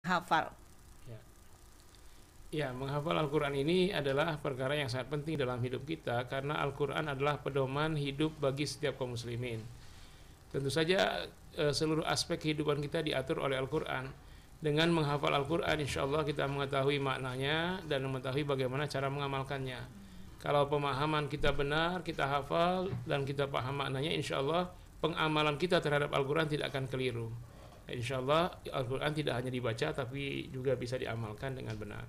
hafal. Ya. Ya, menghafal Al-Quran ini adalah perkara yang sangat penting dalam hidup kita karena Al-Quran adalah pedoman hidup bagi setiap kaum muslimin. Tentu saja seluruh aspek kehidupan kita diatur oleh Al-Quran. Dengan menghafal Al-Quran, insya Allah kita mengetahui maknanya dan mengetahui bagaimana cara mengamalkannya. Kalau pemahaman kita benar, kita hafal dan kita paham maknanya, insya Allah pengamalan kita terhadap Al-Quran tidak akan keliru. Insya Allah Al-Quran tidak hanya dibaca tapi juga bisa diamalkan dengan benar.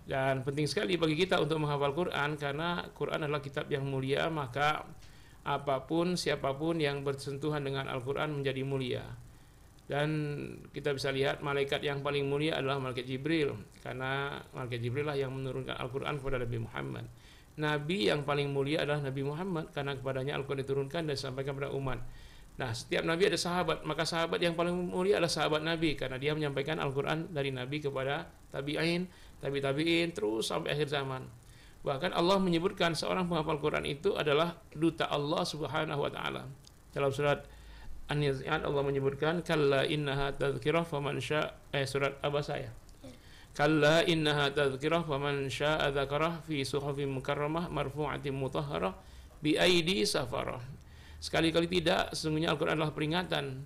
Dan penting sekali bagi kita untuk menghafal Quran karena Quran adalah kitab yang mulia, maka apapun siapapun yang bersentuhan dengan Al-Quran menjadi mulia. Dan kita bisa lihat malaikat yang paling mulia adalah malaikat Jibril, karena malaikat Jibril lah yang menurunkan Al-Quran kepada Nabi Muhammad. Nabi yang paling mulia adalah Nabi Muhammad karena kepadanya Al-Quran diturunkan dan disampaikan kepada umat. Nah, setiap Nabi ada sahabat, maka sahabat yang paling mulia adalah sahabat Nabi karena dia menyampaikan Al-Quran dari Nabi kepada tabi'in, tabi'in terus sampai akhir zaman. Bahkan Allah menyebutkan seorang penghafal Quran itu adalah duta Allah Subhanahu wa taala. Dalam surat An-Nazi'at Allah menyebutkan kalla innaha tadhkirah faman syaa surat Abasa ya. Kalla innaha tadhkirah faman syaa dzakarah fi suhufin mukarramah marfu'atin mutahharah bi aidi safarah. Sekali-kali tidak, sesungguhnya Al-Quran adalah peringatan.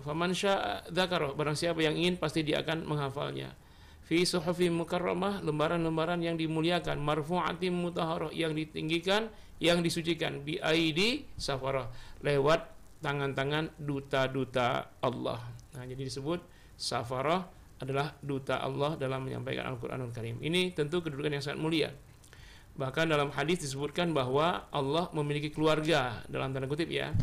Faman syaa dzakarah, barang siapa yang ingin pasti dia akan menghafalnya. Fi suhufin mukarramah, lembaran-lembaran yang dimuliakan, marfu'atin mutahharah, yang ditinggikan, yang disucikan, bi aidi safarah, lewat tangan-tangan duta-duta Allah. Nah, jadi disebut safarah adalah duta Allah dalam menyampaikan Al-Quranul Karim. Ini tentu kedudukan yang sangat mulia. Bahkan dalam hadis disebutkan bahwa Allah memiliki keluarga, dalam tanda kutip ya.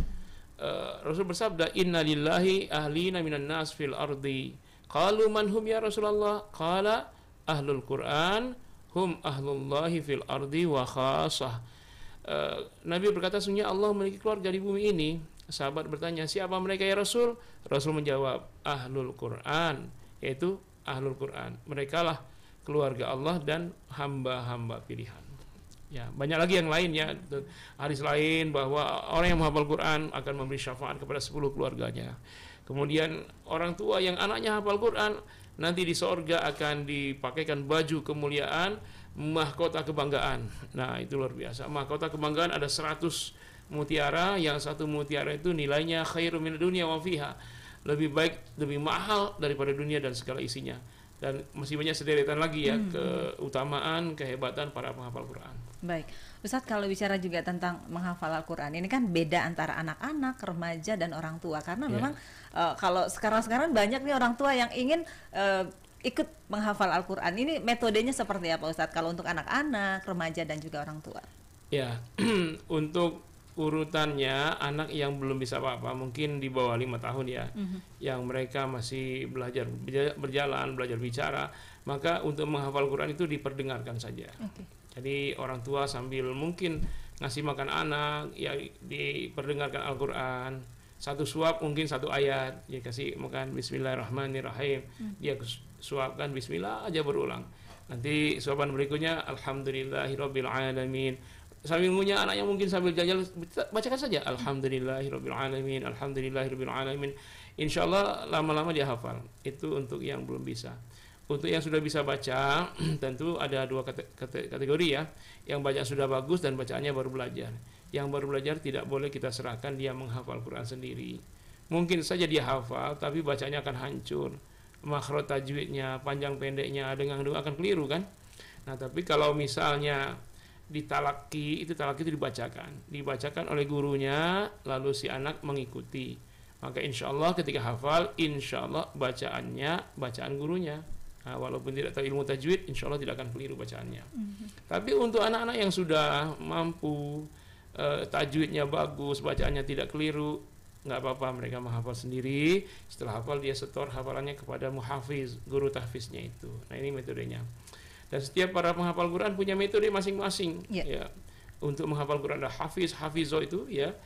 Rasul bersabda, Inna lillahi ahlina minan nas fil ardi. Qalu man hum ya Rasulullah? Qala ahlul Quran hum ahlullahi fil ardi wa khasah. Nabi berkata, sesungguhnya Allah memiliki keluarga di bumi ini. Sahabat bertanya, siapa mereka ya Rasul? Rasul menjawab, ahlul Quran, yaitu ahlul Quran. Mereka lah keluarga Allah dan hamba-hamba pilihan. Ya, banyak lagi yang lain ya. Hadis lain bahwa orang yang menghafal Quran akan memberi syafaat kepada 10 keluarganya. Kemudian orang tua yang anaknya hafal Quran nanti di sorga akan dipakaikan baju kemuliaan, mahkota kebanggaan. Nah, itu luar biasa. Mahkota kebanggaan ada 100 mutiara, yang satu mutiara itu nilainya khairu min dunya wa fiha. Lebih baik, lebih mahal daripada dunia dan segala isinya. Dan masih banyak sederetan lagi ya keutamaan, kehebatan para penghafal Quran. Baik, Ustadz, kalau bicara juga tentang menghafal Al-Quran, ini kan beda antara anak-anak, remaja, dan orang tua. Karena memang kalau sekarang-sekarang banyak nih orang tua yang ingin ikut menghafal Al-Quran. Ini metodenya seperti apa Ustadz kalau untuk anak-anak, remaja, dan juga orang tua? Ya, untuk urutannya anak yang belum bisa apa-apa, mungkin di bawah 5 tahun ya, yang mereka masih belajar berjalan, belajar bicara, maka untuk menghafal Quran itu diperdengarkan saja. Jadi orang tua sambil mungkin ngasih makan anak, ya diperdengarkan Al-Quran, satu suap mungkin satu ayat, dia kasih makan Bismillahirrahmanirrahim, dia suapkan Bismillah aja berulang. Nanti suapan berikutnya Alhamdulillahirabbil alamin. Sambil ngunyah anaknya mungkin sambil jajan, bacakan saja Alhamdulillahirabbil alamin, Alhamdulillahirabbil alamin. Insyaallah lama-lama dia hafal. Itu untuk yang belum bisa. Untuk yang sudah bisa baca, tentu ada dua kategori ya. Yang baca sudah bagus dan bacaannya baru belajar. Yang baru belajar tidak boleh kita serahkan dia menghafal Quran sendiri. Mungkin saja dia hafal, tapi bacanya akan hancur. Makhraj tajwidnya, panjang pendeknya, dengang-dengung akan keliru kan. Nah, tapi kalau misalnya ditalaki, itu talaki itu dibacakan oleh gurunya, lalu si anak mengikuti, maka insya Allah ketika hafal, insya Allah bacaannya bacaan gurunya. Nah, walaupun tidak tahu ilmu tajwid, insya Allah tidak akan keliru bacaannya. Tapi untuk anak-anak yang sudah mampu, tajwidnya bagus, bacaannya tidak keliru, nggak apa-apa, mereka menghafal sendiri. Setelah hafal dia setor hafalannya kepada muhafiz, guru tahfiznya itu. Nah, ini metodenya. Dan setiap para penghafal Quran punya metode masing-masing. Ya. Untuk menghafal Quran ada hafiz, hafizo itu ya.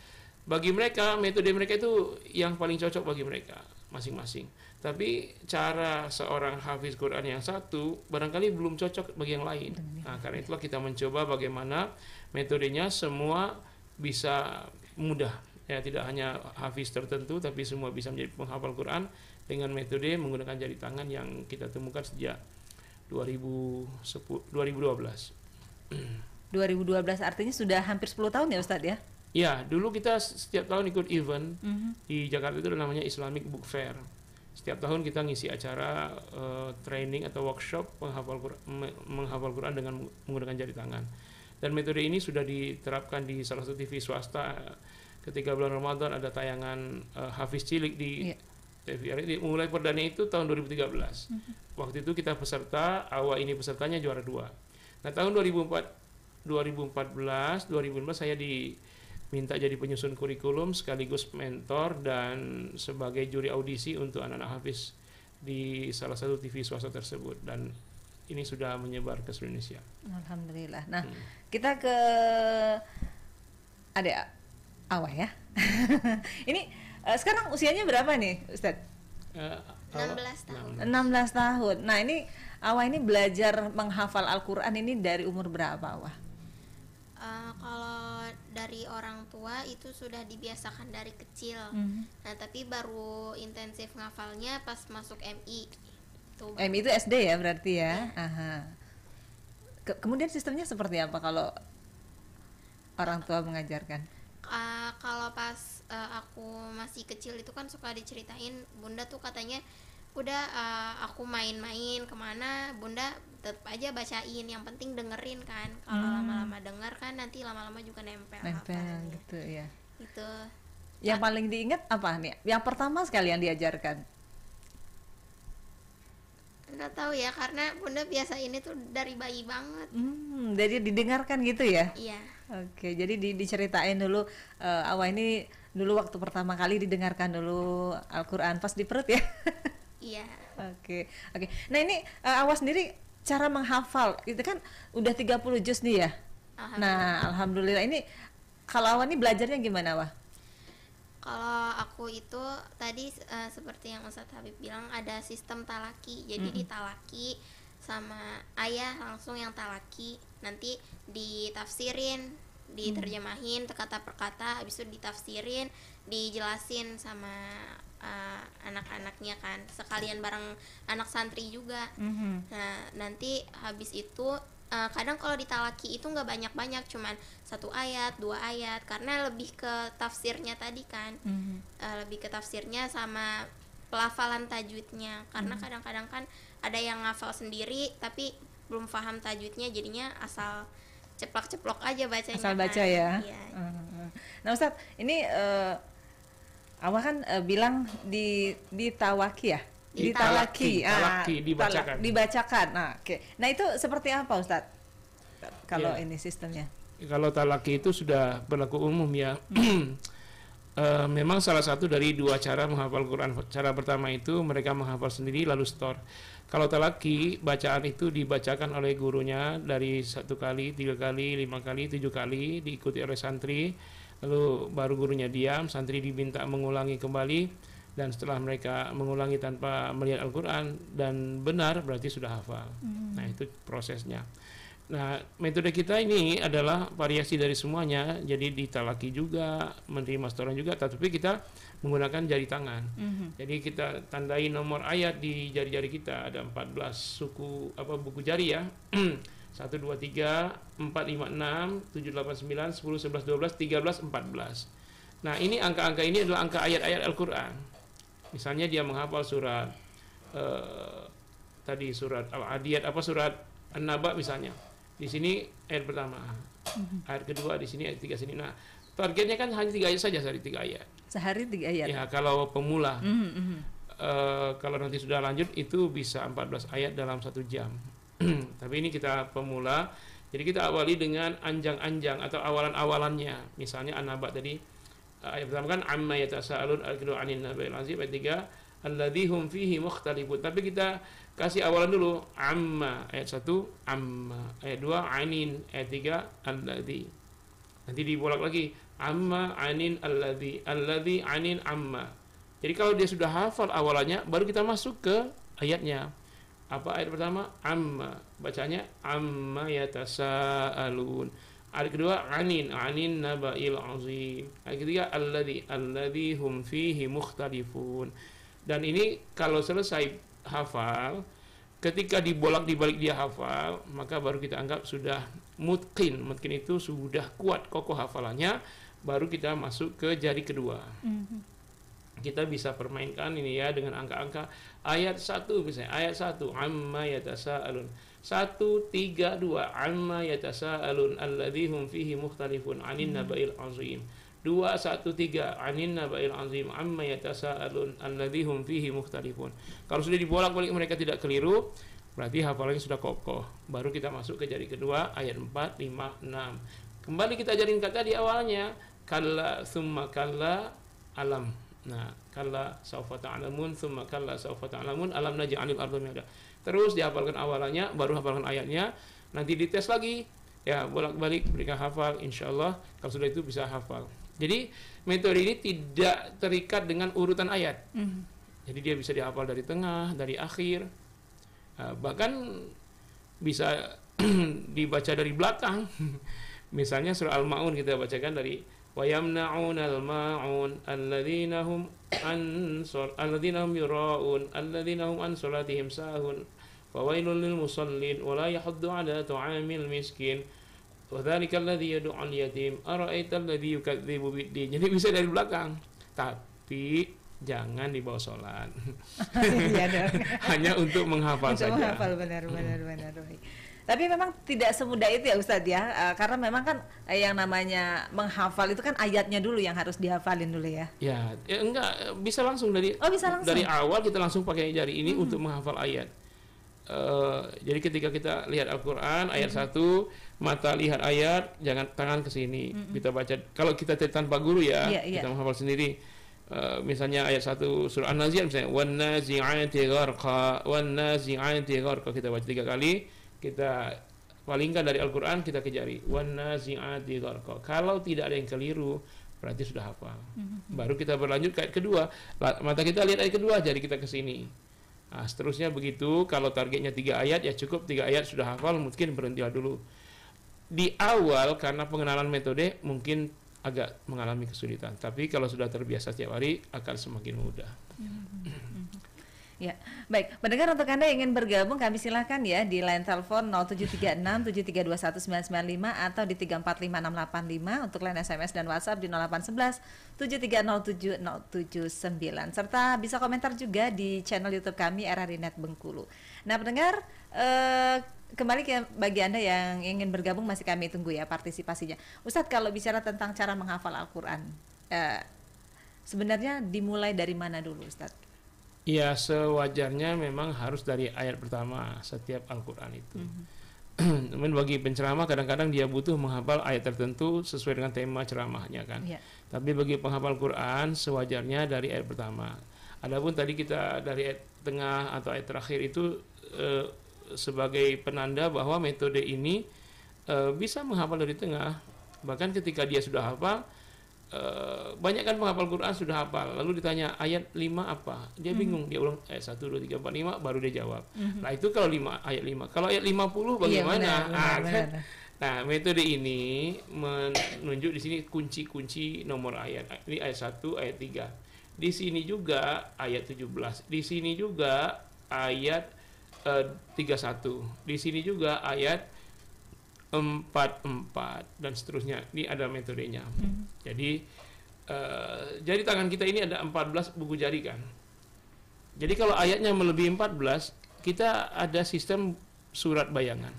Bagi mereka, metode mereka itu yang paling cocok bagi mereka masing-masing. Tapi cara seorang hafiz Quran yang satu barangkali belum cocok bagi yang lain. Nah, karena itulah kita mencoba bagaimana metodenya semua bisa mudah. Ya, tidak hanya hafiz tertentu, tapi semua bisa menjadi penghafal Quran dengan metode menggunakan jari tangan yang kita temukan sejak 2012. 2012 artinya sudah hampir 10 tahun ya Ustadz ya? Ya, dulu kita setiap tahun ikut event di Jakarta, itu namanya Islamic Book Fair. Setiap tahun kita ngisi acara training atau workshop menghafal Quran dengan menggunakan jari tangan. Dan metode ini sudah diterapkan di salah satu TV swasta. Ketika bulan Ramadan ada tayangan Hafiz cilik di TVRI. Mulai perdana itu tahun 2013. Waktu itu kita peserta, awal ini pesertanya juara 2. Nah, tahun 2014 saya diminta jadi penyusun kurikulum sekaligus mentor dan sebagai juri audisi untuk anak-anak hafiz di salah satu TV swasta tersebut, dan ini sudah menyebar ke seluruh Indonesia. Alhamdulillah. Nah, kita ke Adik Awah ya. Ini sekarang usianya berapa nih, Ustadz? 16 tahun. 16 tahun. Nah, ini Awah ini belajar menghafal Al-Quran ini dari umur berapa, Awah? Kalau dari orang tua itu sudah dibiasakan dari kecil. Nah, tapi baru intensif ngafalnya pas masuk MI. MI itu SD ya berarti ya? Aha. Kemudian sistemnya seperti apa kalau orang tua mengajarkan? Kalau pas aku masih kecil itu kan suka diceritain, bunda tuh katanya udah aku main-main kemana bunda tetap aja bacain, yang penting dengerin kan, kalau lama-lama denger kan nanti lama-lama juga nempel gitu ya. Itu yang paling diingat apa nih, yang pertama sekali yang diajarkan? nggak tahu ya, karena bunda biasa ini tuh dari bayi banget. Jadi didengarkan gitu ya? Iya. Oke, jadi diceritain dulu. Awah ini dulu waktu pertama kali didengarkan dulu Al-Quran pas di perut ya? Iya. Oke. Nah ini Awah sendiri cara menghafal itu kan udah 30 juz nih ya? Nah, alhamdulillah. Ini kalau Awah ini belajarnya gimana, Awah? Kalau aku itu tadi seperti yang Ustadz Habib bilang, ada sistem talaki. Jadi ditalaki sama ayah langsung yang talaki, nanti ditafsirin, diterjemahin kata per kata, habis itu ditafsirin, dijelasin sama anak-anaknya kan, sekalian bareng anak santri juga. Nah, nanti habis itu kadang kalau ditalaki itu nggak banyak-banyak, cuman 1 ayat, 2 ayat, karena lebih ke tafsirnya tadi kan. Lebih ke tafsirnya sama pelafalan tajwidnya, karena kadang-kadang kan ada yang ngafal sendiri tapi belum paham tajwidnya, jadinya asal ceplok-ceplok aja bacanya. Asal baca kan. ya. Iya. Nah Ustadz, ini Awah kan bilang ditawaki ya? Ditalaki, dibacakan. Nah, oke. Nah, itu seperti apa Ustadz? Kalau ini sistemnya? Kalau talaki itu sudah berlaku umum ya. Memang salah satu dari 2 cara menghafal Quran. Cara pertama itu mereka menghafal sendiri lalu store. Kalau talaki, bacaan itu dibacakan oleh gurunya dari 1 kali, 3 kali, 5 kali, 7 kali, diikuti oleh santri. Lalu baru gurunya diam, santri diminta mengulangi kembali. Dan setelah mereka mengulangi tanpa melihat Al-Quran dan benar, berarti sudah hafal. Nah, itu prosesnya. Nah, metode kita ini adalah variasi dari semuanya. Jadi ditalaki juga, menerima setoran juga, tapi kita menggunakan jari tangan. Jadi kita tandai nomor ayat di jari-jari kita. Ada 14 suku buku jari ya. 1, 2, 3, 4, 5, 6, 7, 8, 9, 10, 11, 12, 13, 14. Nah, ini angka-angka ini adalah angka ayat-ayat Al-Quran. Misalnya dia menghafal surat tadi surat Al-Adiyat, surat An-Naba misalnya. Di sini ayat pertama, ayat kedua di sini, ayat 3 sini. Nah, targetnya kan hanya 3 ayat saja, sehari 3 ayat. Sehari 3 ayat. Ya, kalau pemula. Kalau nanti sudah lanjut itu bisa 14 ayat dalam 1 jam. Tapi ini kita pemula. Jadi kita awali dengan anjang-anjang atau awalan-awalannya. Misalnya An-Naba tadi. Ayat pertama kan amma yatasaalun, ayat kedua anin naba'il azim, ayat 3 alladzi hum fihi mukhtalifun. Tapi kita kasih awalan dulu, amma, ayat 1 amma, ayat 2 anin, ayat 3 alladzi. Nanti dibolak lagi, amma anin alladzi, alladzi anin amma. Jadi kalau dia sudah hafal awalannya, baru kita masuk ke ayatnya. Apa ayat pertama? Amma, bacanya amma yatasaalun. Ayat kedua anin naba'il azim. Ayat ketiga alladzi hum fihi mukhtalifun. Dan ini kalau selesai hafal, ketika dibolak-dibalik dia hafal, maka baru kita anggap sudah mutqin. Mutqin itu sudah kuat kokoh hafalannya, baru kita masuk ke jari kedua. Kita bisa permainkan ini ya dengan angka-angka. Ayat 1 misalnya, ayat 1 amma yatasaalun. 1 3 2 amma yatasaalun alladzi hum fihi mukhtalifun 'anin naba'il 'azim. 2 1 3 'anin naba'il 'azim amma yatasaalun alladzi hum fihi mukhtalifun. Kalau sudah dibolak-balik mereka tidak keliru, berarti hafalannya sudah kokoh. Baru kita masuk ke jari kedua ayat 4 5 6. Kembali kita ajarin kata di awalnya, kalla summa kalla alam. Nah, kalla saufa ta'lamun tsumma kalla saufa ta'lamun alam naj'alil arda mihada. Terus dihafalkan awalannya, baru hafalkan ayatnya, nanti dites lagi. Ya, bolak-balik berikan hafal, insyaallah kalau sudah itu bisa hafal. Jadi, metode ini tidak terikat dengan urutan ayat. Jadi dia bisa dihafal dari tengah, dari akhir. Bahkan bisa dibaca dari belakang. Misalnya surah Al-Maun kita bacakan dari wa yamna'unal ma'un alladhina hum yura'un alladhina hum an salatihim sahun fawailul lil musallin wa la yahuddu 'ala ta'amil miskin wa dhalika alladhi yad'u al yatim ara'aita alladhi yukadzibu bid-din. Jadi bisa dari belakang, tapi jangan dibawa sholat. Hanya untuk menghafal saja. Untuk menghafal, benar. Tapi memang tidak semudah itu ya Ustadz ya, karena memang kan yang namanya menghafal itu kan ayatnya dulu yang harus dihafalin dulu ya. Ya enggak, bisa langsung dari dari awal kita langsung pakai jari ini untuk menghafal ayat. Jadi ketika kita lihat Al-Quran ayat 1, mata lihat ayat, jangan tangan ke sini. Kita baca, kalau kita tanpa guru ya, kita menghafal sendiri. Misalnya ayat 1 surah An-Nazi'at misalnya wan nazi'ati gharqa, wan nazi'ati gharqa, kita baca 3 kali. Kita palingkan dari Al-Quran, kita ke jari wan nazi'ati gharqa. Kalau tidak ada yang keliru, berarti sudah hafal. Baru kita berlanjut ke ayat kedua, mata kita lihat ayat kedua, jari kita ke sini. Nah, seterusnya begitu. Kalau targetnya 3 ayat, ya cukup 3 ayat sudah hafal, mungkin berhentilah dulu. Di awal karena pengenalan metode mungkin agak mengalami kesulitan, tapi kalau sudah terbiasa setiap hari akan semakin mudah. Ya, baik. Pendengar, untuk Anda yang ingin bergabung, kami silakan ya di line telepon 0736 7321 995 atau di 3456685, untuk line SMS dan WhatsApp di 0811 7307 079, serta bisa komentar juga di channel YouTube kami RRI Net Bengkulu. Nah, pendengar, kembali ke bagi Anda yang ingin bergabung, masih kami tunggu ya partisipasinya. Ustadz, kalau bicara tentang cara menghafal Al-Quran, sebenarnya dimulai dari mana dulu Ustadz? Ya, sewajarnya memang harus dari ayat pertama setiap Al-Quran itu. Namun bagi penceramah kadang-kadang dia butuh menghafal ayat tertentu sesuai dengan tema ceramahnya kan. Tapi bagi penghafal Quran sewajarnya dari ayat pertama. Adapun tadi kita dari ayat tengah atau ayat terakhir itu sebagai penanda bahwa metode ini bisa menghafal dari tengah. Bahkan ketika dia sudah hafal, banyak kan penghafal Quran sudah hafal, lalu ditanya ayat 5 apa, dia bingung, dia ulang ayat 1, 2, 3, 4, 5 baru dia jawab. Nah itu kalau ayat 5, kalau ayat 50 bagaimana? Benar. Nah, metode ini menunjuk di sini kunci-kunci nomor ayat. Ini ayat 1, ayat 3. Di sini juga ayat 17. Di sini juga ayat 31. Di sini juga ayat 44 dan seterusnya. Ini ada metodenya. Jadi jari tangan kita ini ada 14 buku jari kan. Jadi kalau ayatnya melebihi 14, kita ada sistem surat bayangan.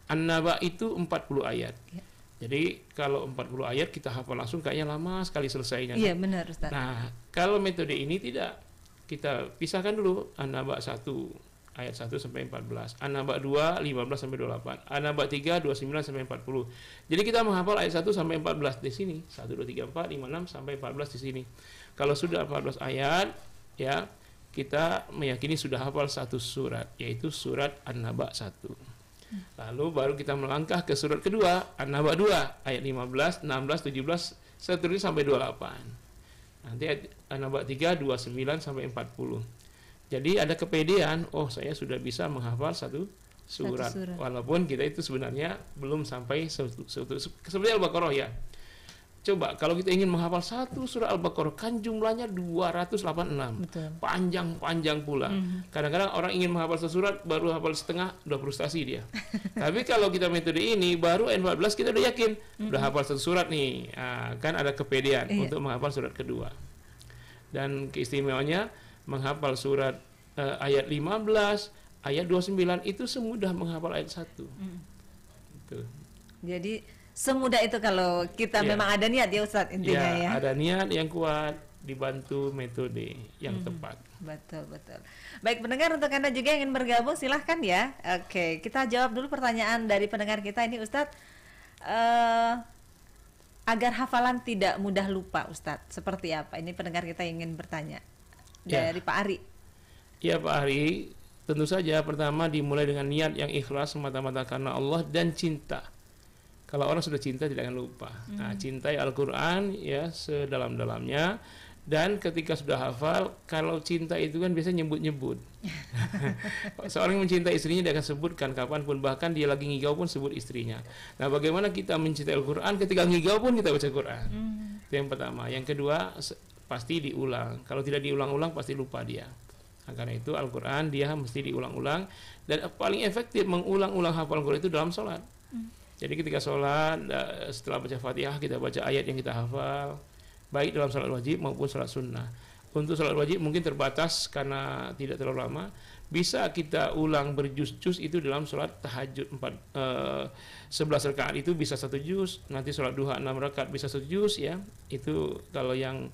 An-Naba itu 40 ayat. Jadi kalau 40 ayat kita hafal langsung, kayaknya lama sekali selesainya. Iya, benar Ustaz. Nah, kalau metode ini tidak. Kita pisahkan dulu An-Naba 1 ayat 1 sampai 14, An-Naba 2 15 sampai 28, An-Naba 3 29 sampai 40. Jadi kita menghafal ayat 1 sampai 14 di sini. 1 2 3 4 5 6 sampai 14 di sini. Kalau sudah 14 ayat ya, kita meyakini sudah hafal satu surat, yaitu surat An-Naba 1. Lalu baru kita melangkah ke surat kedua, An-Naba 2 ayat 15, 16, 17 seterusnya sampai 28. Nanti An-Naba 3 29 sampai 40. Jadi ada kepedean, oh saya sudah bisa menghafal satu surat. Walaupun kita itu sebenarnya belum sampai seperti Al-Baqarah ya. Coba kalau kita ingin menghafal satu surah Al-Baqarah kan jumlahnya 286. Betul. Panjang-panjang pula. Kadang-kadang orang ingin menghafal satu surat baru hafal setengah udah frustasi dia. Tapi kalau kita metode ini baru ayat 14 kita udah yakin udah hafal satu surat nih. Nah, kan ada kepedean untuk menghafal surat kedua. Dan keistimewaannya menghafal surat ayat 15, ayat 29 itu semudah menghafal ayat 1. Gitu. Jadi semudah itu kalau kita memang ada niat ya Ustadz, intinya ya. Ada niat yang kuat, dibantu metode yang tepat. Betul, betul. Baik pendengar, untuk Anda juga yang ingin bergabung silahkan ya. Oke, kita jawab dulu pertanyaan dari pendengar kita ini Ustadz. Agar hafalan tidak mudah lupa Ustadz, seperti apa? Ini pendengar kita ingin bertanya dari Pak Ari. Ya Pak Ari, tentu saja pertama dimulai dengan niat yang ikhlas semata-mata karena Allah dan cinta. Kalau orang sudah cinta tidak akan lupa. Nah, cintai Al-Quran ya sedalam-dalamnya. Dan ketika sudah hafal, kalau cinta itu kan biasanya nyebut-nyebut. Seorang yang mencintai istrinya dia akan sebutkan kapanpun, bahkan dia lagi ngigau pun sebut istrinya. Nah, bagaimana kita mencintai Al-Quran ketika ngigau pun kita baca Quran? Itu yang pertama. Yang kedua, pasti diulang. Kalau tidak diulang-ulang pasti lupa dia. Nah, karena itu Al-Quran dia mesti diulang-ulang. Dan paling efektif mengulang-ulang hafal Al-Quran itu dalam sholat. Jadi ketika sholat, setelah baca Fatihah kita baca ayat yang kita hafal, baik dalam sholat wajib maupun sholat sunnah. Untuk sholat wajib mungkin terbatas karena tidak terlalu lama. Bisa kita ulang berjus-jus itu dalam sholat tahajud 11 rakaat itu bisa 1 juz. Nanti sholat duha 6 rakaat bisa 1 juz ya. Itu kalau yang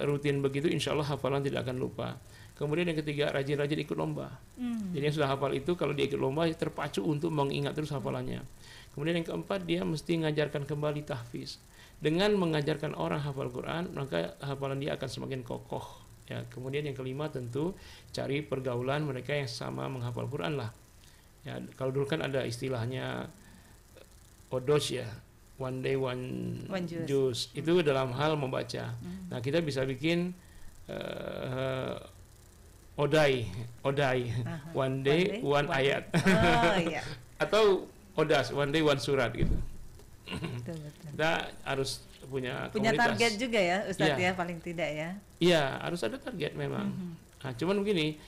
rutin begitu insya Allah hafalan tidak akan lupa. Kemudian yang ketiga, rajin-rajin ikut lomba. Jadi yang sudah hafal itu kalau dia ikut lomba terpacu untuk mengingat terus hafalannya. Kemudian yang keempat, dia mesti mengajarkan kembali tahfiz. Dengan mengajarkan orang hafal Quran, maka hafalan dia akan semakin kokoh. Ya, kemudian yang kelima tentu cari pergaulan mereka yang sama menghafal Quran lah. Ya, kalau dulu kan ada istilahnya odos ya, one day one juice. Itu dalam hal membaca. Nah, kita bisa bikin odai, one day one ayat. Iya. Atau odas, one day one surat gitu. Betul. Kita harus punya target juga ya Ustadz ya, paling tidak ya. Iya, harus ada target memang. Nah, cuman begini,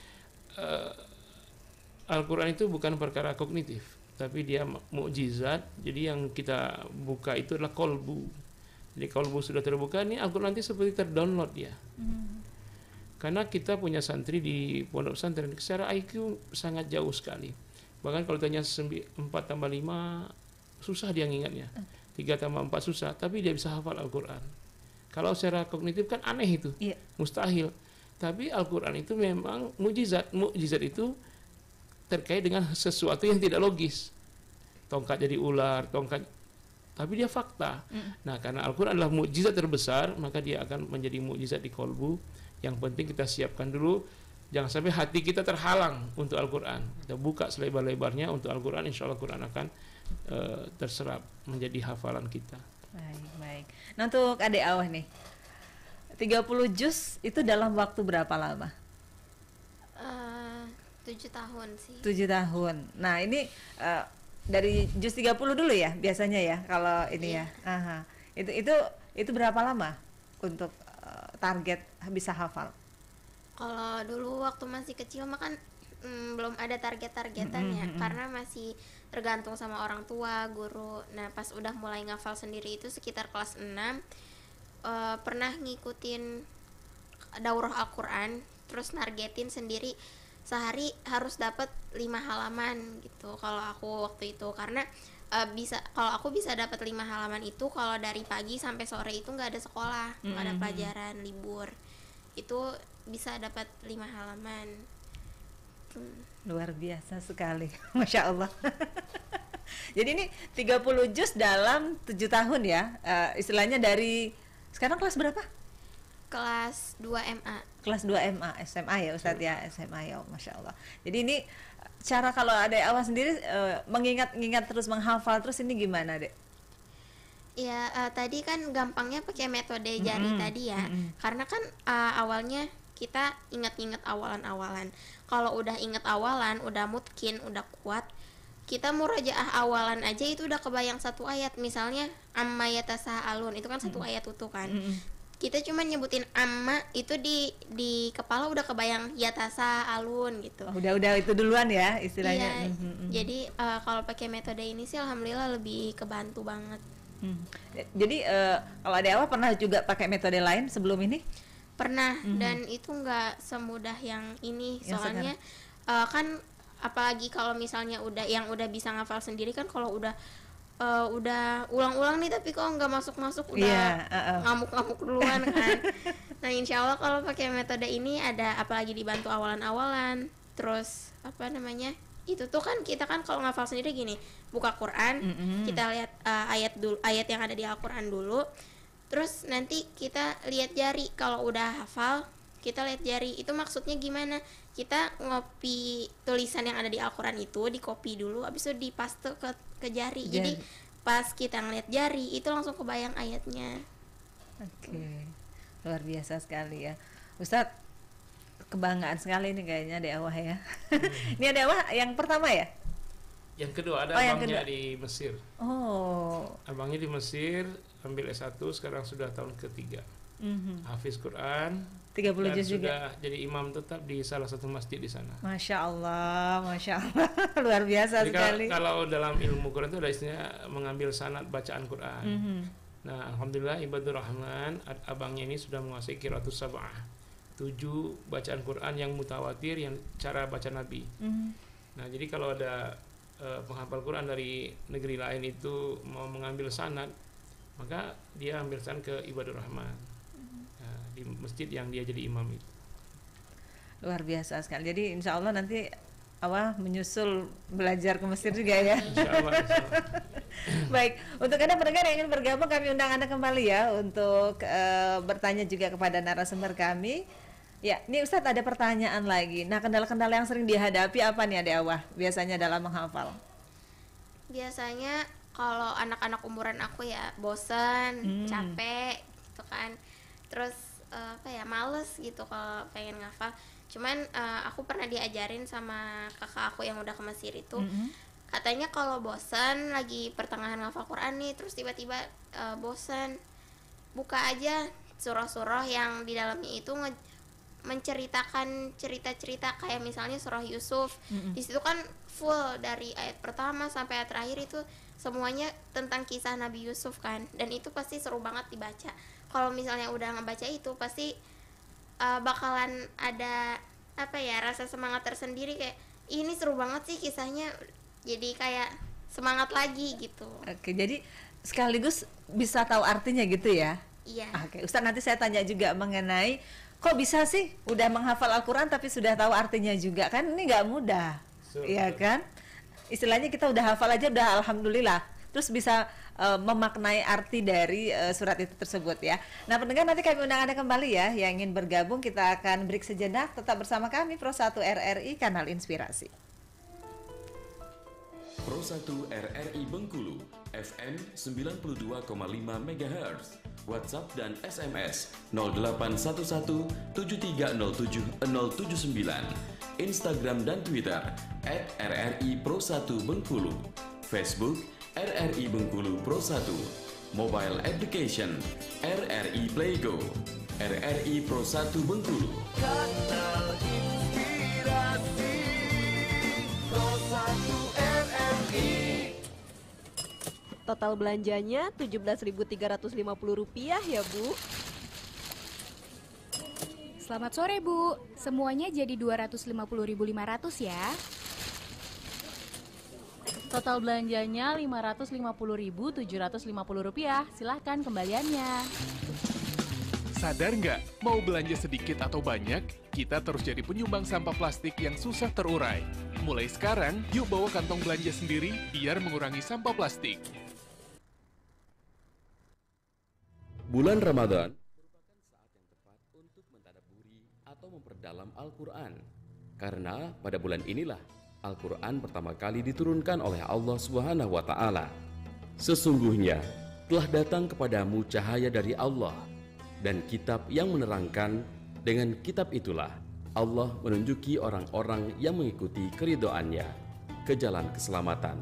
Al-Quran itu bukan perkara kognitif, tapi dia mukjizat. Jadi yang kita buka itu adalah kolbu. Jadi kolbu sudah terbuka, ini Al-Quran nanti seperti terdownload ya. Karena kita punya santri di pondok pesantren secara IQ sangat jauh sekali. Bahkan kalau tanya 4 tambah 5 susah dia ngingatnya, 3 tambah 4 susah, tapi dia bisa hafal Al-Quran. Kalau secara kognitif kan aneh itu, mustahil. Tapi Al-Quran itu memang mukjizat. Mukjizat itu terkait dengan sesuatu yang tidak logis. Tongkat jadi ular, tapi dia fakta. Nah, karena Al-Quran adalah mukjizat terbesar, maka dia akan menjadi mukjizat di kolbu. Yang penting kita siapkan dulu, jangan sampai hati kita terhalang untuk Al-Quran. Kita buka selebar-lebarnya untuk Al-Quran, insya Allah Al-Quran akan terserap menjadi hafalan kita. Baik. Nah, untuk adik Awah nih, 30 juz itu dalam waktu berapa lama? 7 tahun sih. 7 tahun. Nah, ini dari juz 30 dulu ya biasanya ya kalau ini ya. Aha. Itu berapa lama untuk target bisa hafal? Kalau dulu waktu masih kecil mah kan belum ada target-targetan ya, karena masih tergantung sama orang tua, guru. Nah, pas udah mulai ngafal sendiri itu sekitar kelas 6, pernah ngikutin daurah Al-Quran, terus nargetin sendiri sehari harus dapat 5 halaman gitu. Kalau aku waktu itu karena kalau aku bisa dapat 5 halaman itu kalau dari pagi sampai sore itu nggak ada sekolah, nggak ada pelajaran, libur, itu bisa dapat 5 halaman. Luar biasa sekali, Masya Allah. Jadi ini 30 juz dalam 7 tahun ya, istilahnya dari sekarang kelas berapa? Kelas 2 MA. Kelas 2 MA, SMA ya Ustadz ya, SMA ya, Masya Allah. Jadi ini cara kalau Adek Awah sendiri mengingat terus, menghafal terus ini gimana Dek? Ya tadi kan gampangnya pakai metode jari tadi ya, karena kan awalnya kita ingat-ingat awalan-awalan. Kalau udah ingat awalan, udah mungkin, udah kuat, kita murajaah awalan aja itu udah kebayang satu ayat, misalnya amma yatasaalun itu kan satu ayat utuh kan. Kita cuma nyebutin amma itu di kepala udah kebayang yatasaalun gitu. Udah itu duluan ya istilahnya. Iya, jadi kalau pakai metode ini sih alhamdulillah lebih kebantu banget. Jadi kalau ada Awah pernah juga pakai metode lain sebelum ini? Pernah, dan itu nggak semudah yang ini, Yang soalnya kan apalagi kalau misalnya udah bisa ngafal sendiri kan, kalau udah ulang-ulang nih tapi kok nggak masuk-masuk, udah ngamuk-ngamuk duluan kan. Nah insya Allah kalau pakai metode ini ada, apalagi dibantu awalan-awalan, terus apa namanya, itu tuh kan kita kan kalau ngafal sendiri gini, buka Quran, kita lihat ayat yang ada di Al-Quran dulu, terus nanti kita lihat jari, kalau udah hafal kita lihat jari. Itu maksudnya gimana, kita ngopi tulisan yang ada di Al-Quran itu, di copy dulu, habis itu dipaste ke jari. Jadi pas kita ngeliat jari itu langsung kebayang ayatnya. Oke, luar biasa sekali ya Ustadz, kebanggaan sekali nih kayaknya Dek Awah ya. Ini Dek Awah yang pertama ya? Yang kedua ada abangnya di Mesir. Abangnya di Mesir ambil S1, sekarang sudah tahun ketiga. Hafiz Quran 30 juz juga, jadi imam tetap di salah satu masjid di sana. Masya Allah luar biasa jadi sekali. Kalau dalam ilmu Quran itu ada istilahnya mengambil sanad bacaan Quran. Nah alhamdulillah ibadur rahman, abangnya ini sudah menguasai qiraatus sab'ah, 7 bacaan Quran yang mutawatir, yang cara baca Nabi. Nah jadi kalau ada penghafal Quran dari negeri lain itu mau mengambil sanad, maka dia ambil sanad ke ibadur rahman di masjid yang dia jadi imam itu. Luar biasa sekali. Jadi insya Allah nanti Awah menyusul belajar ke Mesir juga ya. Insya Allah. Baik, untuk Anda pendengar yang ingin bergabung, kami undang Anda kembali ya untuk bertanya juga kepada narasumber kami. Ya, ini Ustadz ada pertanyaan lagi. Nah, kendala-kendala yang sering dihadapi apa nih Adik Awah biasanya dalam menghafal? Biasanya kalau anak-anak umuran aku ya bosan, capek gitu kan. Terus males gitu kalau pengen ngafal. Cuman aku pernah diajarin sama kakak aku yang udah ke Mesir itu, katanya kalau bosan lagi pertengahan ngafal Quran nih, terus tiba-tiba bosan, buka aja surah-surah yang di dalamnya itu menceritakan cerita-cerita, kayak misalnya surah Yusuf. Di situ kan full dari ayat pertama sampai ayat terakhir itu semuanya tentang kisah Nabi Yusuf kan, dan itu pasti seru banget dibaca. Kalau misalnya udah ngebaca itu pasti bakalan ada rasa semangat tersendiri, kayak ini seru banget sih kisahnya, jadi kayak semangat lagi gitu. Oke, jadi sekaligus bisa tahu artinya gitu ya? Iya. Oke, Ustaz nanti saya tanya juga mengenai kok bisa sih udah menghafal Al-Quran tapi sudah tahu artinya juga, kan ini nggak mudah, ya kan? Istilahnya kita udah hafal aja udah alhamdulillah, terus bisa memaknai arti dari surat itu tersebut ya. Nah pendengar, nanti kami undang Anda kembali ya yang ingin bergabung. Kita akan break sejenak, tetap bersama kami Pro 1 RRI, kanal inspirasi. Pro 1 RRI Bengkulu FM 92,5 MHz. WhatsApp dan SMS 0811 7307 079. Instagram dan Twitter @RRI Pro 1 Bengkulu. Facebook RRI Bengkulu Pro 1. Mobile application RRI Playgo. RRI Pro 1 Bengkulu. Kanal inspirasi Pro 1 RRI. Total belanjanya Rp17.350 ya Bu. Selamat sore Bu, semuanya jadi Rp250.500 ya. Total belanjanya Rp550.750. Silahkan kembaliannya. Sadar nggak? Mau belanja sedikit atau banyak, kita terus jadi penyumbang sampah plastik yang susah terurai. Mulai sekarang, yuk bawa kantong belanja sendiri biar mengurangi sampah plastik. Bulan Ramadan merupakan saat yang tepat untuk mentadabburi atau memperdalam Al-Quran. Karena pada bulan inilah Al-Quran pertama kali diturunkan oleh Allah Subhanahu wa Ta'ala. Sesungguhnya telah datang kepadamu cahaya dari Allah dan kitab yang menerangkan. Dengan kitab itulah Allah menunjuki orang-orang yang mengikuti keridhoannya. ke jalan keselamatan.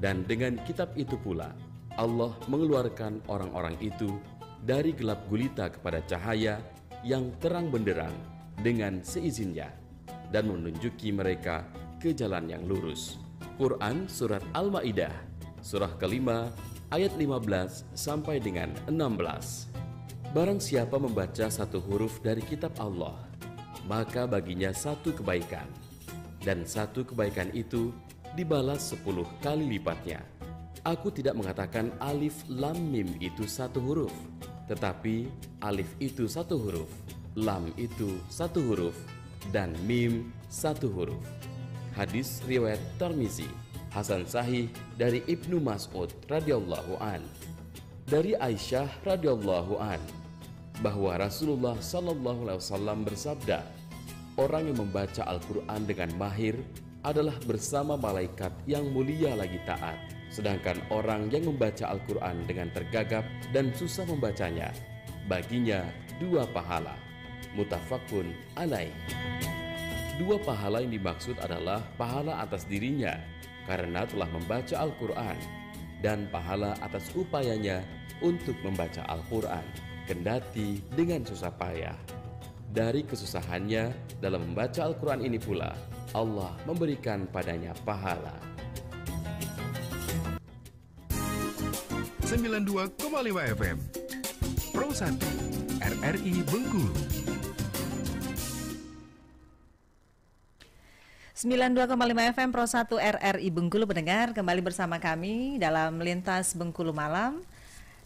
Dan dengan kitab itu pula, Allah mengeluarkan orang-orang itu dari gelap gulita kepada cahaya yang terang benderang dengan seizinnya dan menunjuki mereka ke jalan yang lurus. Quran Surat Al-Ma'idah, surah kelima, ayat 15 sampai dengan 16. Barang siapa membaca satu huruf dari kitab Allah, maka baginya satu kebaikan, dan satu kebaikan itu dibalas 10 kali lipatnya. Aku tidak mengatakan alif lam mim itu satu huruf, tetapi alif itu satu huruf, lam itu satu huruf, dan mim satu huruf. Hadis riwayat Tirmizi, Hasan Sahih dari Ibnu Mas'ud radhiyallahu an. Dari Aisyah radhiyallahu an bahwa Rasulullah sallallahu alaihi wasallam bersabda, orang yang membaca Al-Quran dengan mahir adalah bersama malaikat yang mulia lagi taat. Sedangkan orang yang membaca Al-Quran dengan tergagap dan susah membacanya, baginya 2 pahala. Muttafaqun alaih. 2 pahala yang dimaksud adalah pahala atas dirinya karena telah membaca Al-Quran, dan pahala atas upayanya untuk membaca Al-Quran, kendati dengan susah payah. Dari kesusahannya dalam membaca Al-Quran ini pula, Allah memberikan padanya pahala. 92,5 FM Pro 1 RRI Bengkulu. 92,5 FM Pro 1 RRI Bengkulu, pendengar, kembali bersama kami dalam Lintas Bengkulu Malam.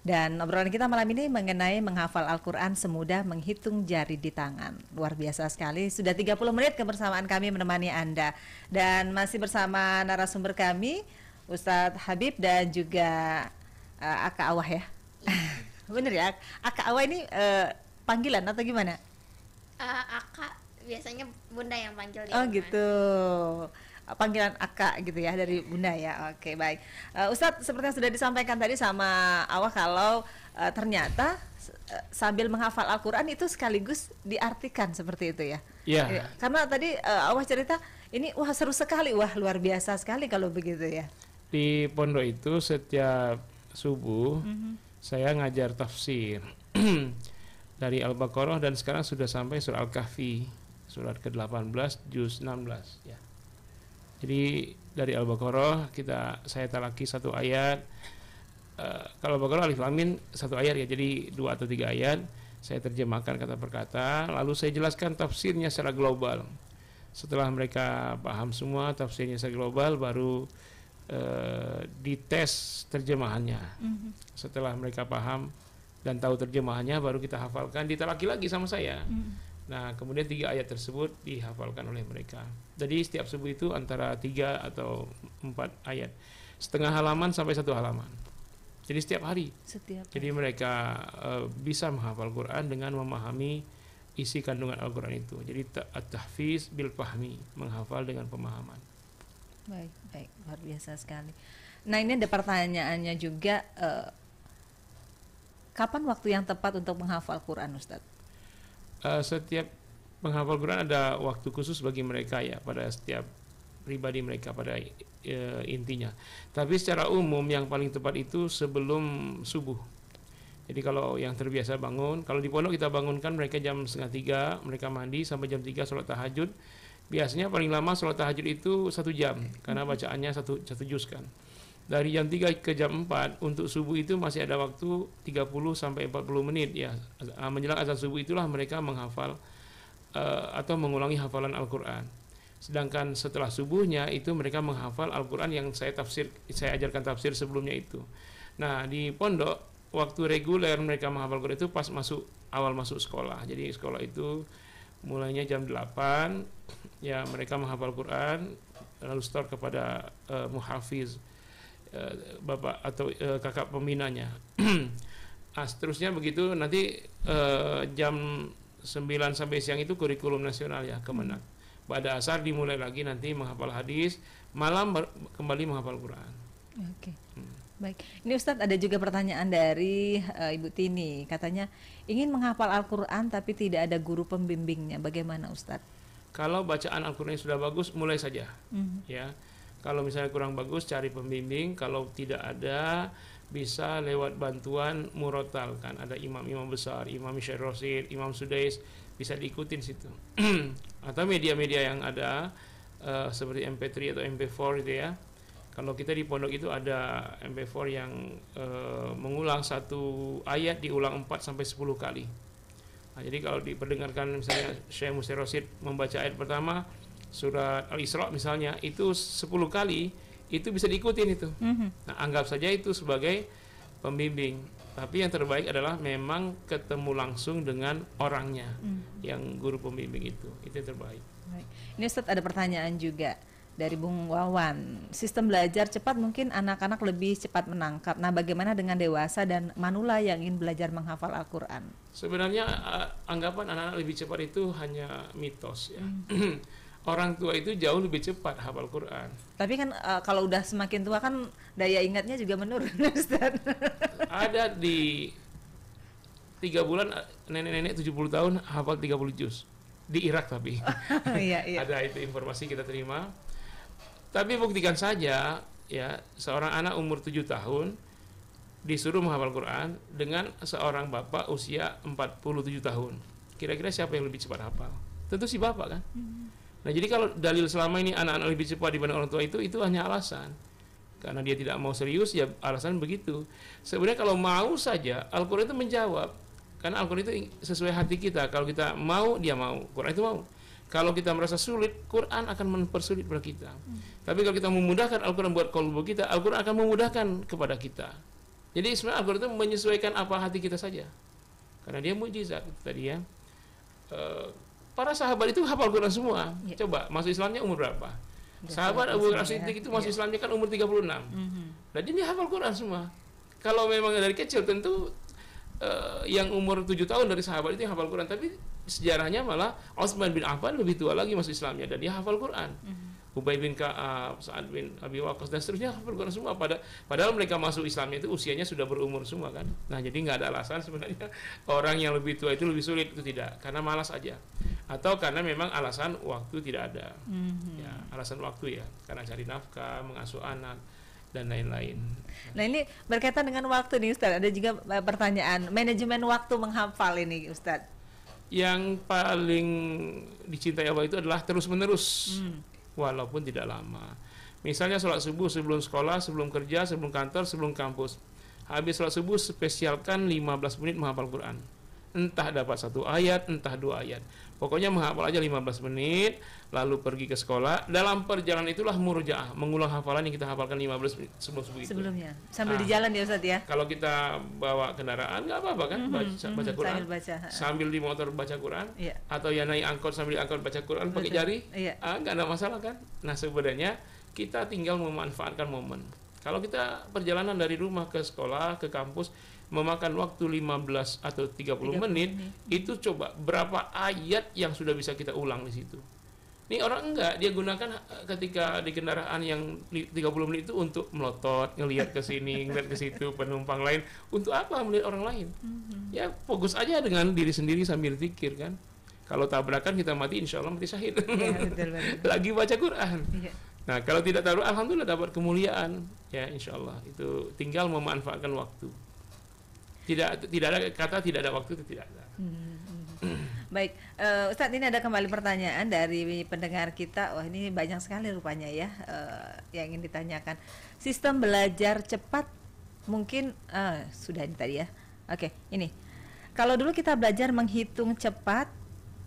Dan obrolan kita malam ini mengenai menghafal Al-Quran semudah menghitung jari di tangan. Luar biasa sekali, sudah 30 menit kebersamaan kami menemani Anda. Dan masih bersama narasumber kami, Ustadz Habib dan juga Aka Awah ya. Bener ya, Aka Awah ini panggilan atau gimana? Aka, biasanya bunda yang panggil dia. Oh gitu, panggilan Aka gitu ya dari bunda ya. Oke, baik. Ustadz, seperti yang sudah disampaikan tadi sama Awah, kalau ternyata sambil menghafal Al-Quran itu sekaligus diartikan seperti itu ya. Iya. Karena tadi Awah cerita ini wah seru sekali, wah luar biasa sekali kalau begitu ya. Di pondok itu setiap subuh saya ngajar tafsir dari Al-Baqarah, dan sekarang sudah sampai surah Al-Kahfi, surat ke-18 juz 16 ya. Jadi dari Al-Baqarah saya talaki 1 ayat. Kalau Al-Baqarah alif lam mim 1 ayat ya, jadi 2 atau 3 ayat saya terjemahkan kata per kata, lalu saya jelaskan tafsirnya secara global. Setelah mereka paham semua tafsirnya secara global, baru dites terjemahannya. Setelah mereka paham dan tahu terjemahannya, baru kita hafalkan, ditalaki lagi sama saya. Nah, kemudian 3 ayat tersebut dihafalkan oleh mereka. Jadi setiap subuh itu antara 3 atau 4 ayat, setengah halaman sampai 1 halaman. Jadi setiap hari. Jadi mereka bisa menghafal Quran dengan memahami isi kandungan Al-Quran itu. Jadi at-tahfiz bil fahmi, menghafal dengan pemahaman. Baik, baik, luar biasa sekali. Nah, ini ada pertanyaannya juga, kapan waktu yang tepat untuk menghafal Quran, Ustadz? Setiap menghafal Quran ada waktu khusus bagi mereka ya, pada setiap pribadi mereka pada intinya. Tapi secara umum yang paling tepat itu sebelum subuh. Jadi kalau yang terbiasa bangun, kalau di pondok kita bangunkan mereka jam 2:30, mereka mandi sampai jam 3 sholat tahajud. Biasanya paling lama sholat tahajud itu 1 jam, karena bacaannya satu juz kan. Dari jam 3 ke jam 4 untuk subuh itu masih ada waktu 30 sampai 40 menit ya. Menjelang azan subuh itulah mereka menghafal atau mengulangi hafalan Al-Quran. Sedangkan setelah subuhnya itu mereka menghafal Al-Quran yang saya ajarkan tafsir sebelumnya itu. Nah, di pondok waktu reguler mereka menghafal Quran itu pas awal masuk sekolah. Jadi sekolah itu mulainya jam 8 ya, mereka menghafal Quran lalu store kepada muhafiz, bapak atau kakak pembinanya. Seterusnya begitu, nanti jam 9 sampai siang itu kurikulum nasional ya, Kemenak. Pada asar dimulai lagi nanti menghafal hadis, malam kembali menghafal Quran. Oke. Baik, ini Ustadz ada juga pertanyaan dari Ibu Tini, katanya ingin menghafal Al-Quran tapi tidak ada guru pembimbingnya, bagaimana Ustadz? Kalau bacaan Al-Quran sudah bagus, mulai saja ya. Kalau misalnya kurang bagus, cari pembimbing. Kalau tidak ada, bisa lewat bantuan murotal, kan ada imam-imam besar, Imam Syekh Rosid, Imam Sudais, bisa diikutin situ. Atau media-media yang ada seperti MP3 atau MP4 gitu ya. Kalau kita di pondok itu ada MP4 yang mengulang satu ayat diulang 4 sampai 10 kali. Nah, jadi kalau diperdengarkan misalnya Syekh Musa Rosid membaca ayat pertama surat Al-Isra misalnya, itu 10 kali, itu bisa diikutin itu. Nah, anggap saja itu sebagai pembimbing. Tapi yang terbaik adalah memang ketemu langsung dengan orangnya, yang guru pembimbing itu yang terbaik. Baik. Ini Ustadz ada pertanyaan juga dari Bung Wawan. Sistem belajar cepat mungkin anak-anak lebih cepat menangkap. Nah, bagaimana dengan dewasa dan manula yang ingin belajar menghafal Al-Quran? Sebenarnya anggapan anak-anak lebih cepat itu hanya mitos ya. Orang tua itu jauh lebih cepat hafal Quran. Tapi kan kalau udah semakin tua kan daya ingatnya juga menurun, Ustaz. Ada di 3 bulan nenek-nenek 70 tahun hafal 30 juz. Di Irak tapi. Iya. Ada itu informasi kita terima. Tapi buktikan saja ya, seorang anak umur 7 tahun disuruh menghafal Quran dengan seorang bapak usia 47 tahun. Kira-kira siapa yang lebih cepat hafal? Tentu si bapak kan. Nah, jadi kalau dalil selama ini anak-anak lebih cepat dibanding orang tua itu hanya alasan. Karena dia tidak mau serius, ya alasan begitu. Sebenarnya kalau mau saja, Al-Quran itu menjawab. Karena Al-Quran itu sesuai hati kita. Kalau kita mau, dia mau. Quran itu mau. Kalau kita merasa sulit, Quran akan mempersulit kepada kita. Tapi kalau kita memudahkan Al-Quran buat kolbu kita, Al-Quran akan memudahkan kepada kita. Jadi sebenarnya Al-Quran itu menyesuaikan apa hati kita saja. Karena dia mukjizat tadi ya. Para sahabat itu hafal Quran semua. Coba masuk Islamnya umur berapa? Sahabat Abu Bakar Siddiq itu masuk Islamnya kan umur 36. Nah, dia hafal Quran semua. Kalau memang dari kecil tentu yang umur 7 tahun dari sahabat itu yang hafal Quran. Tapi sejarahnya malah Utsman bin Affan lebih tua lagi masuk Islamnya dan dia hafal Quran. Ubay bin Ka'ab, Sa'ad bin Abi Waqqas dan seterusnya hafal Quran semua. Padahal mereka masuk Islamnya itu usianya sudah berumur semua kan. Nah, jadi nggak ada alasan sebenarnya orang yang lebih tua itu lebih sulit, itu tidak. Karena malas aja. Atau karena memang alasan waktu tidak ada. Ya, alasan waktu ya. Karena cari nafkah, mengasuh anak dan lain-lain. Nah, ini berkaitan dengan waktu nih Ustaz. Ada juga pertanyaan manajemen waktu menghafal ini Ustaz. Yang paling dicintai Allah itu adalah terus-menerus. Walaupun tidak lama. Misalnya sholat subuh sebelum sekolah, sebelum kerja, sebelum kantor, sebelum kampus. Habis sholat subuh spesialkan 15 menit menghafal Quran. Entah dapat 1 ayat, entah 2 ayat. Pokoknya menghafal aja 15 menit, lalu pergi ke sekolah. Dalam perjalanan itulah murojaah, mengulang hafalan yang kita hafalkan 15 menit sebelum subuh itu. Sebelumnya, sambil di jalan ya Ustaz ya? Kalau kita bawa kendaraan, nggak apa-apa kan, baca Quran. Sambil di motor baca Quran, atau ya naik angkot sambil di angkot baca Quran pakai jari, nggak ada masalah kan. Nah, sebenarnya kita tinggal memanfaatkan momen. Kalau kita perjalanan dari rumah ke sekolah, ke kampus, memakan waktu 15 atau 30 menit, itu coba berapa ayat yang sudah bisa kita ulang di situ. Ini orang enggak, dia gunakan ketika di kendaraan yang 30 menit itu untuk melotot, ngelihat ke sini, ngelihat ke situ, penumpang lain. Untuk apa melihat orang lain? Ya fokus aja dengan diri sendiri sambil zikir kan. Kalau tabrakan kita mati, insya Allah mati syahid. Betul. Lagi baca Quran. Nah, kalau tidak taruh, alhamdulillah dapat kemuliaan. Ya, insya Allah. Itu tinggal memanfaatkan waktu. Tidak ada kata tidak ada waktu, itu tidak ada. Baik, Ustadz, ini ada kembali pertanyaan dari pendengar kita. Wah, ini banyak sekali rupanya ya yang ingin ditanyakan. Sistem belajar cepat mungkin sudah ini tadi ya. Oke, ini. Kalau dulu kita belajar menghitung cepat,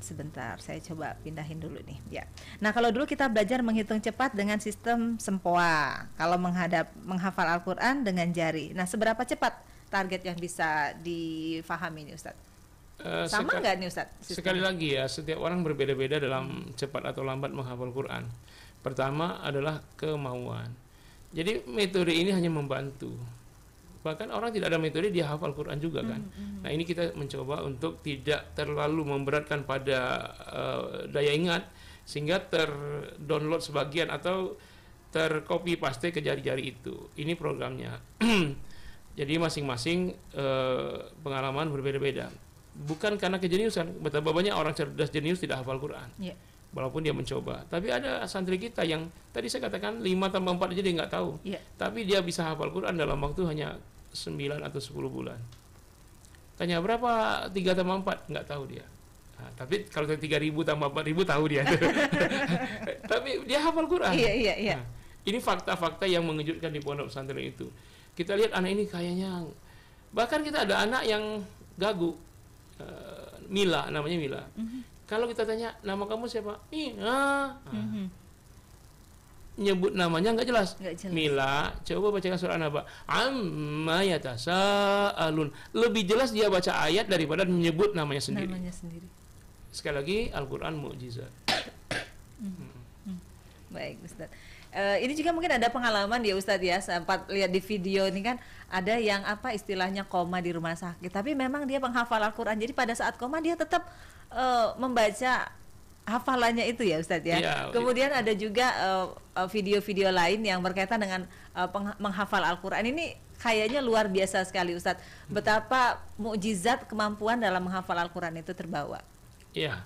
sebentar, saya coba pindahin dulu nih. Ya. Nah, kalau dulu kita belajar menghitung cepat dengan sistem sempoa. Kalau menghafal Al-Quran dengan jari. Nah, seberapa cepat target yang bisa difahami nih Ustadz? Sama nggak nih Ustadz? Sekali lagi ya, setiap orang berbeda-beda dalam cepat atau lambat menghafal Quran. Pertama adalah kemauan. Jadi metode ini hanya membantu. Bahkan orang tidak ada metode dia hafal Quran juga kan. Nah, ini kita mencoba untuk tidak terlalu memberatkan pada daya ingat sehingga terdownload sebagian atau tercopy paste ke jari-jari itu. Ini programnya. Jadi masing-masing pengalaman berbeda-beda. Bukan karena kejeniusan, betapa banyak orang cerdas jenius tidak hafal Quran. walaupun dia mencoba. Tapi ada santri kita yang tadi saya katakan 5 tambah 4 aja dia nggak tahu. Tapi dia bisa hafal Quran dalam waktu hanya 9 atau 10 bulan. Tanya berapa 3 tambah 4? Nggak tahu dia. Nah, tapi kalau 3.000 tambah 4.000 tahu dia. Tapi dia hafal Quran. Nah, ini fakta-fakta yang mengejutkan di pondok pesantren itu. Kita lihat anak ini kayaknya, bahkan kita ada anak yang gagu, Mila, namanya Mila. Kalau kita tanya nama kamu siapa? Nyebut namanya nggak jelas. Mila, coba bacakan surah An-Naba. Amma yatasaalun. Lebih jelas dia baca ayat daripada menyebut namanya sendiri. Sekali lagi, Al-Quran mukjizat. Baik, Ustaz. Ini juga mungkin ada pengalaman ya Ustadz ya, sempat lihat di video ini kan ada yang apa istilahnya koma di rumah sakit, tapi memang dia penghafal Al-Quran, jadi pada saat koma dia tetap membaca hafalannya itu ya Ustadz ya. Kemudian ada juga video-video lain yang berkaitan dengan menghafal Al-Quran. Ini kayaknya luar biasa sekali Ustadz, betapa mukjizat kemampuan dalam menghafal Al-Quran itu terbawa. Iya,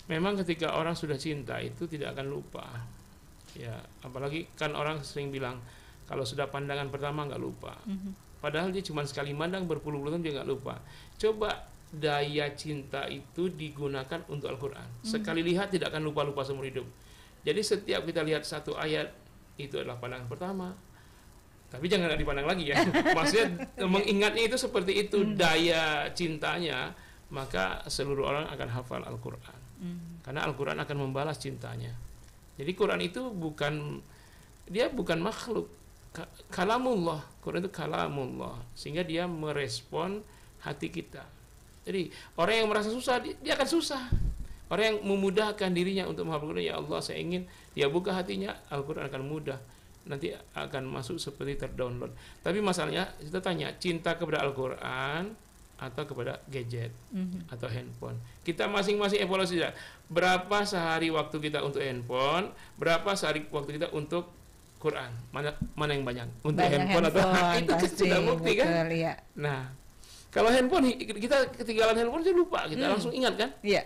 memang ketika orang sudah cinta itu tidak akan lupa. Ya, apalagi kan orang sering bilang kalau sudah pandangan pertama nggak lupa. Padahal dia cuma sekali mandang berpuluh-puluh tahun dia nggak lupa. Coba daya cinta itu digunakan untuk Al-Quran. Sekali lihat tidak akan lupa-lupa seumur hidup. Jadi setiap kita lihat satu ayat itu adalah pandangan pertama. Tapi jangan dipandang lagi ya. Maksudnya mengingatnya itu seperti itu, daya cintanya, maka seluruh orang akan hafal Al-Quran. Karena Al-Quran akan membalas cintanya. Jadi Quran itu bukan makhluk, kalamullah. Quran itu kalamullah, sehingga dia merespon hati kita. Jadi orang yang merasa susah dia akan susah. Orang yang memudahkan dirinya untuk menghafal Quran, ya Allah saya ingin, dia buka hatinya, Al-Quran akan mudah. Nanti akan masuk seperti terdownload. Tapi masalahnya kita tanya, cinta kepada Al-Quran atau kepada gadget atau handphone. Kita masing-masing evaluasi ya. Berapa sehari waktu kita untuk handphone, berapa sehari waktu kita untuk Quran? Mana yang banyak? Untuk handphone atau itu sudah bukti kan? Ya. Nah, kalau handphone kita ketinggalan handphone aja lupa, kita langsung ingat kan? Iya.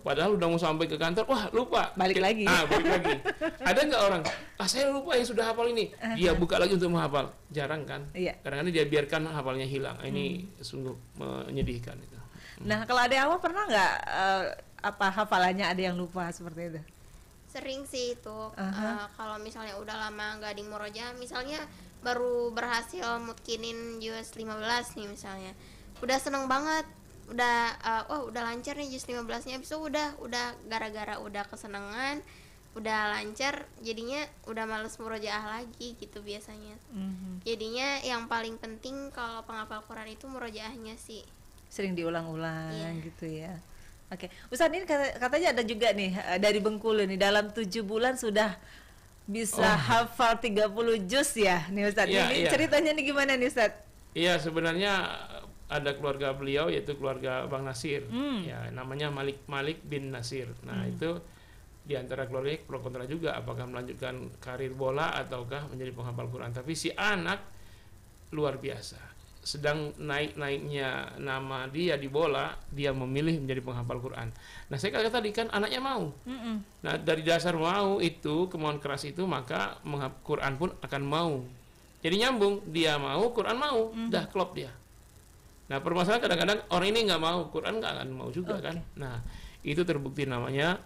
Padahal udah mau sampai ke kantor, wah lupa. Balik lagi. Balik lagi. Ada nggak orang? Saya lupa yang sudah hafal ini. Dia buka lagi untuk menghafal. Jarang kan? Iya. Kadang-kadang dia biarkan hafalnya hilang. Ini sungguh menyedihkan itu. Nah, kalau ada awal pernah nggak hafalannya ada yang lupa seperti itu? Sering sih itu. Kalau misalnya udah lama nggak di murojaah, misalnya baru berhasil mutkinin juz 15 nih misalnya. Udah seneng banget. Udah lancar nih juz 15-nya, habis itu udah gara-gara udah kesenangan, udah lancar, jadinya udah males murojaah lagi gitu biasanya. Jadinya yang paling penting kalau penghafal Quran itu murojaahnya sih. Sering diulang-ulang gitu ya. Oke, Ustaz ini katanya ada juga nih dari Bengkulu nih, dalam 7 bulan sudah bisa hafal 30 juz ya nih Ustaz. Ini ceritanya nih gimana nih Ustaz? Iya, sebenarnya ada keluarga beliau yaitu keluarga Bang Nasir, ya namanya Malik bin Nasir. Nah itu diantara keluarganya pro kontra juga, apakah melanjutkan karir bola ataukah menjadi penghafal Quran. Tapi si anak luar biasa, sedang naik-naiknya nama dia di bola, dia memilih menjadi penghafal Quran. Nah saya katakan tadi kan anaknya mau. Nah dari dasar mau itu, kemauan keras itu, maka Quran pun akan mau. Jadi nyambung, dia mau, Quran mau, dah klop dia. Nah permasalahan kadang-kadang orang ini nggak mau, Quran nggak akan mau juga kan. Nah itu terbukti namanya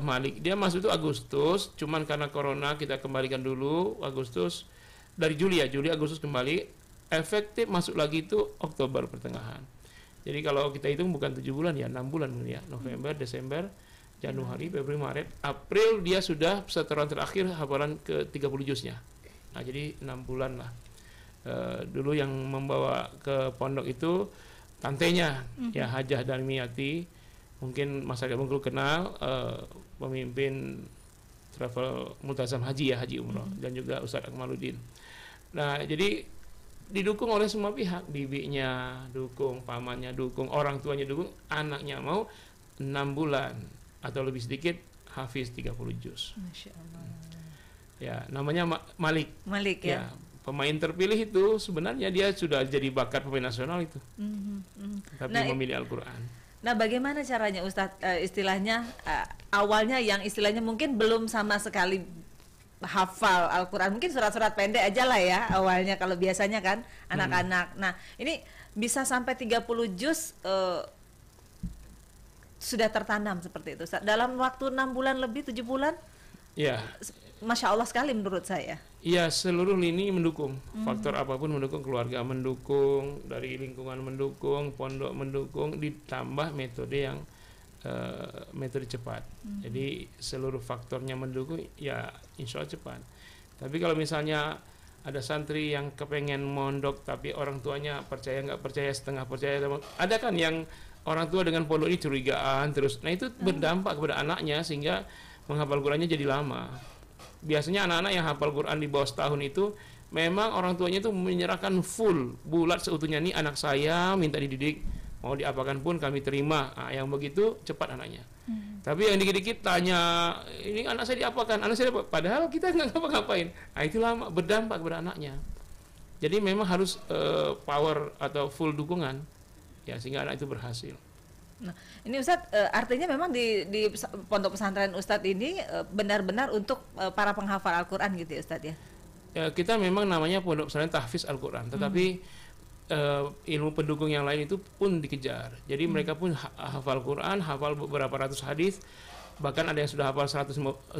Malik. Dia masuk itu Agustus, cuman karena corona kita kembalikan dulu Agustus, dari Juli Agustus kembali, efektif masuk lagi itu Oktober pertengahan. Jadi kalau kita hitung bukan 7 bulan ya, 6 bulan ya, November, Desember, Januari, Februari, Maret, April dia sudah setoran terakhir hafalan ke 30 juznya. Nah jadi 6 bulan lah. Dulu yang membawa ke pondok itu tantenya ya Hajah Darmiyati, mungkin masyarakat Bengkulu kenal, pemimpin travel multazam haji ya, haji umroh, dan juga Ustadz Akmaluddin. Nah jadi didukung oleh semua pihak, bibinya dukung, pamannya dukung, orang tuanya dukung, anaknya mau, 6 bulan atau lebih sedikit hafiz 30 juz. Masya Allah. Ya namanya Malik ya. Pemain terpilih itu sebenarnya dia sudah jadi bakat pemain nasional itu, tapi memilih Al-Quran. Nah, bagaimana caranya Ustadz, istilahnya awalnya yang istilahnya mungkin belum sama sekali hafal Al-Quran, mungkin surat-surat pendek aja lah ya awalnya kalau biasanya kan anak-anak. Nah, ini bisa sampai 30 juz sudah tertanam seperti itu Ustadz. Dalam waktu 6 bulan lebih, 7 bulan? Ya. Masya Allah sekali menurut saya. Iya, seluruh lini mendukung. Faktor apapun mendukung, keluarga mendukung, dari lingkungan mendukung, pondok mendukung, ditambah metode yang metode cepat. Jadi seluruh faktornya mendukung, ya insya Allah cepat. Tapi kalau misalnya ada santri yang kepengen mondok tapi orang tuanya percaya nggak percaya, setengah percaya, ada kan yang orang tua dengan pondok ini curigaan terus. Nah itu berdampak kepada anaknya sehingga menghafal Qurannya jadi lama. Biasanya anak-anak yang hafal Quran di bawah setahun itu memang orang tuanya itu menyerahkan full bulat seutuhnya, nih anak saya minta dididik, mau diapakan pun kami terima. Nah, yang begitu cepat anaknya. Tapi yang dikit-dikit tanya, ini anak saya diapakan, anak saya diapakan, padahal kita nggak ngapa-ngapain. Nah itu lama berdampak kepada anaknya. Jadi memang harus power atau full dukungan ya sehingga anak itu berhasil. Nah, ini Ustadz, artinya memang di pondok pesantren Ustadz ini benar-benar untuk para penghafal Al-Quran gitu ya Ustadz ya? Ya, kita memang namanya pondok pesantren tahfiz Al-Quran, tetapi ilmu pendukung yang lain itu pun dikejar. Jadi mereka pun hafal Quran, hafal beberapa ratus hadis, bahkan ada yang sudah hafal 1.500